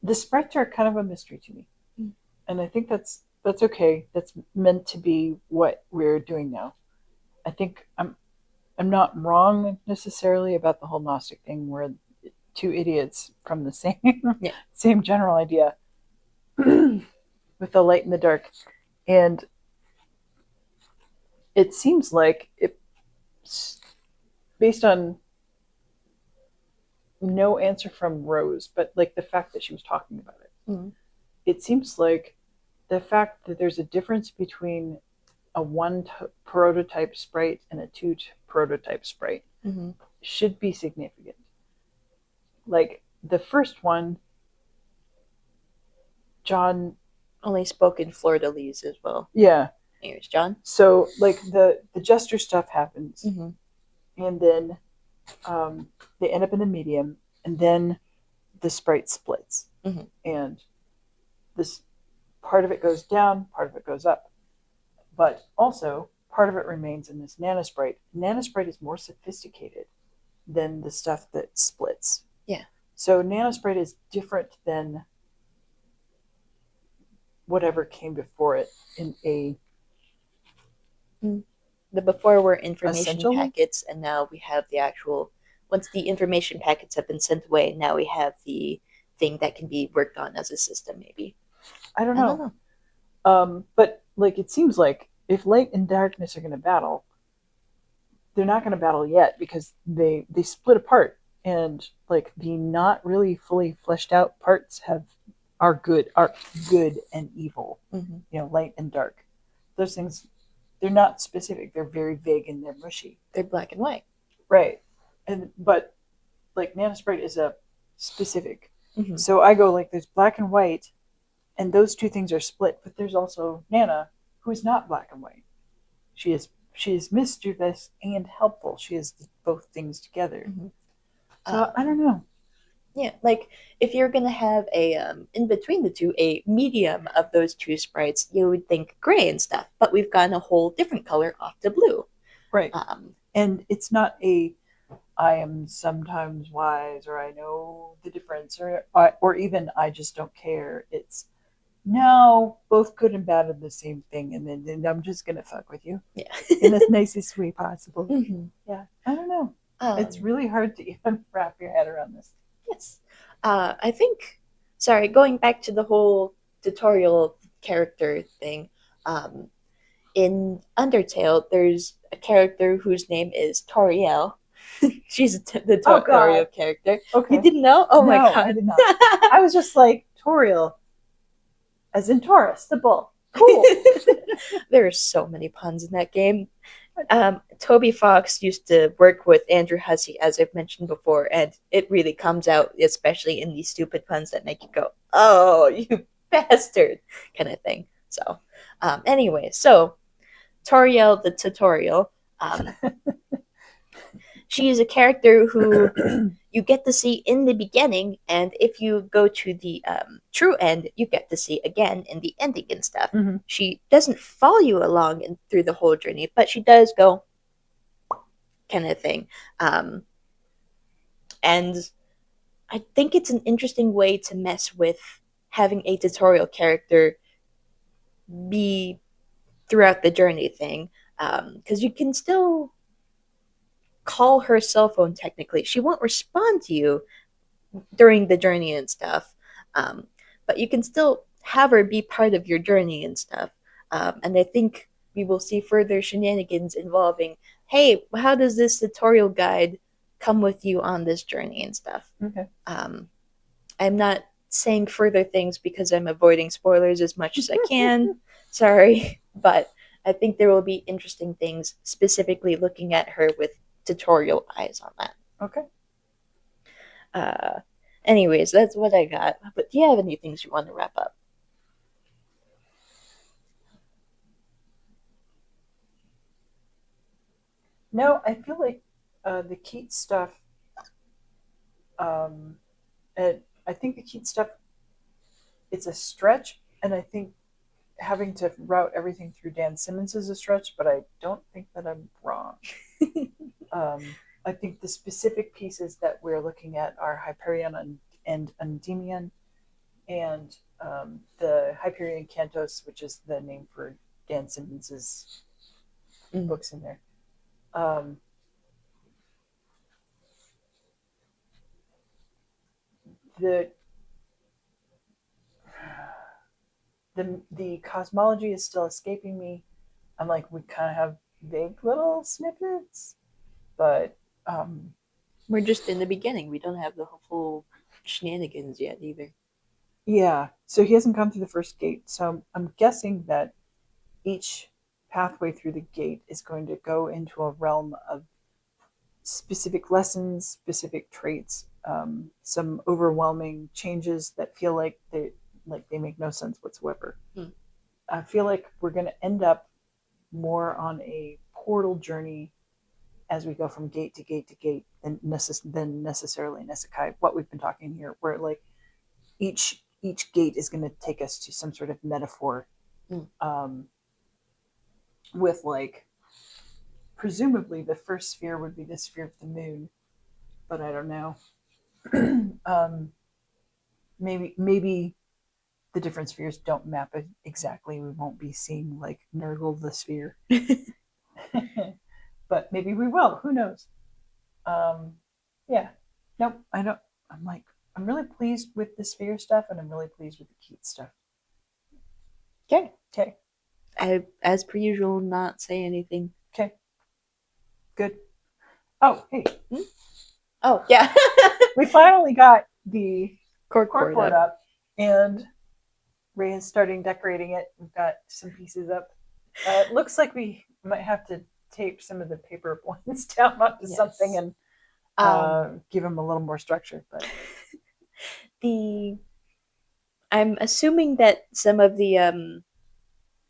The sprites are kind of a mystery to me, and I think that's okay. That's meant to be what we're doing now. I think I'm not wrong necessarily about the whole Gnostic thing, where two idiots from the same same general idea with the light and the dark, and it seems like it's based on no answer from Rose, but like the fact that she was talking about it. It seems like the fact that there's a difference between a prototype sprite and a two prototype sprite should be significant. Like the first one, John only spoke in fleur-de-lis as well. Yeah. Here's John. So like the jester stuff happens, and then they end up in the medium, and then the sprite splits, and this part of it goes down, part of it goes up, but also part of it remains in this nanosprite. Nanosprite is more sophisticated than the stuff that splits. Yeah. So nanosprite is different than whatever came before it in a The before were information essential. packets, and now we have the actual. Once the information packets have been sent away, now we have the thing that can be worked on as a system. Maybe I don't I don't know. know. But like it seems like if light and darkness are going to battle, they're not going to battle yet because they split apart, and like the not really fully fleshed out parts are good and evil. Mm-hmm. You know, light and dark. Those things, they're not specific. They're very vague and they're mushy. They're black and white. Right. And but like nanosprite is a specific. Mm-hmm. So I go like there's black and white, and those two things are split. But there's also Nana, who is not black and white. She is mischievous and helpful. She is both things together. Mm-hmm. So I don't know. Yeah, like if you're gonna have a in between the two, a medium of those two sprites, you would think gray and stuff, but we've gotten a whole different color off to blue. Right. And it's not a I am sometimes wise or I know the difference or even I just don't care. It's no, both good and bad are the same thing, and then I'm just gonna fuck with you. Yeah. In the nicest way possible. Mm-hmm. Yeah. I don't know. It's really hard to even wrap your head around this. Yes. I think, sorry, going back to the whole tutorial character thing, in Undertale, there's a character whose name is Toriel. She's the tutorial character. Okay. You didn't know? Oh no, my god. I did not. I was just like, Toriel, as in Taurus, the bull. Cool. There are so many puns in that game. Toby Fox used to work with Andrew Hussey, as I've mentioned before, and it really comes out, especially in these stupid puns that make you go, "Oh, you bastard," kind of thing. So, anyway, so Toriel the tutorial. She is a character who you get to see in the beginning, and if you go to the true end, you get to see again in the ending and stuff. Mm-hmm. She doesn't follow you along through the whole journey, but she does go kind of thing. And I think it's an interesting way to mess with having a tutorial character be throughout the journey thing, because you can still call her cell phone technically. She won't respond to you during the journey and stuff, but you can still have her be part of your journey and stuff. And I think we will see further shenanigans involving, hey, how does this tutorial guide come with you on this journey and stuff? Okay. I'm not saying further things because I'm avoiding spoilers as much as I can. Sorry, but I think there will be interesting things specifically looking at her with tutorial eyes on that. Okay. Anyways, that's what I got. But do you have any things you want to wrap up? No, I feel like the Keats stuff, and I think the Keats stuff, it's a stretch, and I think having to route everything through Dan Simmons is a stretch, but I don't think that I'm wrong. I think the specific pieces that we're looking at are Hyperion and Endymion, and the Hyperion Cantos, which is the name for Dan Simmons's books in there. The cosmology is still escaping me. I'm like, we kind of have vague little snippets, but we're just in the beginning. We don't have the full shenanigans yet either. Yeah, so he hasn't gone through the first gate. So I'm guessing that each pathway through the gate is going to go into a realm of specific lessons, specific traits, some overwhelming changes that feel like they make no sense whatsoever. I feel like we're going to end up more on a portal journey as we go from gate to gate to gate than necessarily an isekai. What we've been talking here, where like each gate is going to take us to some sort of metaphor, with like presumably the first sphere would be the sphere of the moon, but I don't know. Maybe the different spheres don't map it exactly. We won't be seeing like Nurgle the sphere, but maybe we will. Who knows? Um, yeah. Nope. I don't. I'm like I'm really pleased with the sphere stuff, and I'm really pleased with the cute stuff. Okay. Okay. I, as per usual, not say anything. Okay. Good. Oh, hey. Oh, yeah. We finally got the Corkboard corkboard up. up, and Ray is starting decorating it. We've got some pieces up. It looks like we might have to tape some of the paper ones down onto Yes. something and give them a little more structure. But I'm assuming that some of the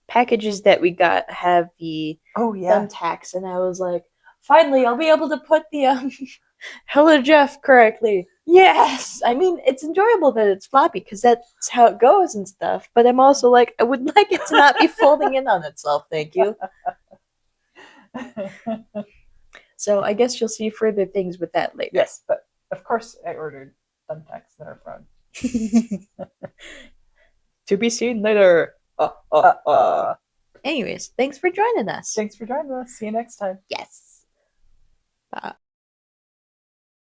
packages that we got have the thumbtacks, and I was like, finally, I'll be able to put the Hello Jeff correctly. Yes! I mean, it's enjoyable that it's floppy because that's how it goes and stuff, but I'm also like, I would like it to not be folding in on itself, thank you. So I guess you'll see further things with that later. Yes, but of course I ordered thumbtacks that are from. To be seen later. Anyways, thanks for joining us. Thanks for joining us. See you next time. Yes. Bye.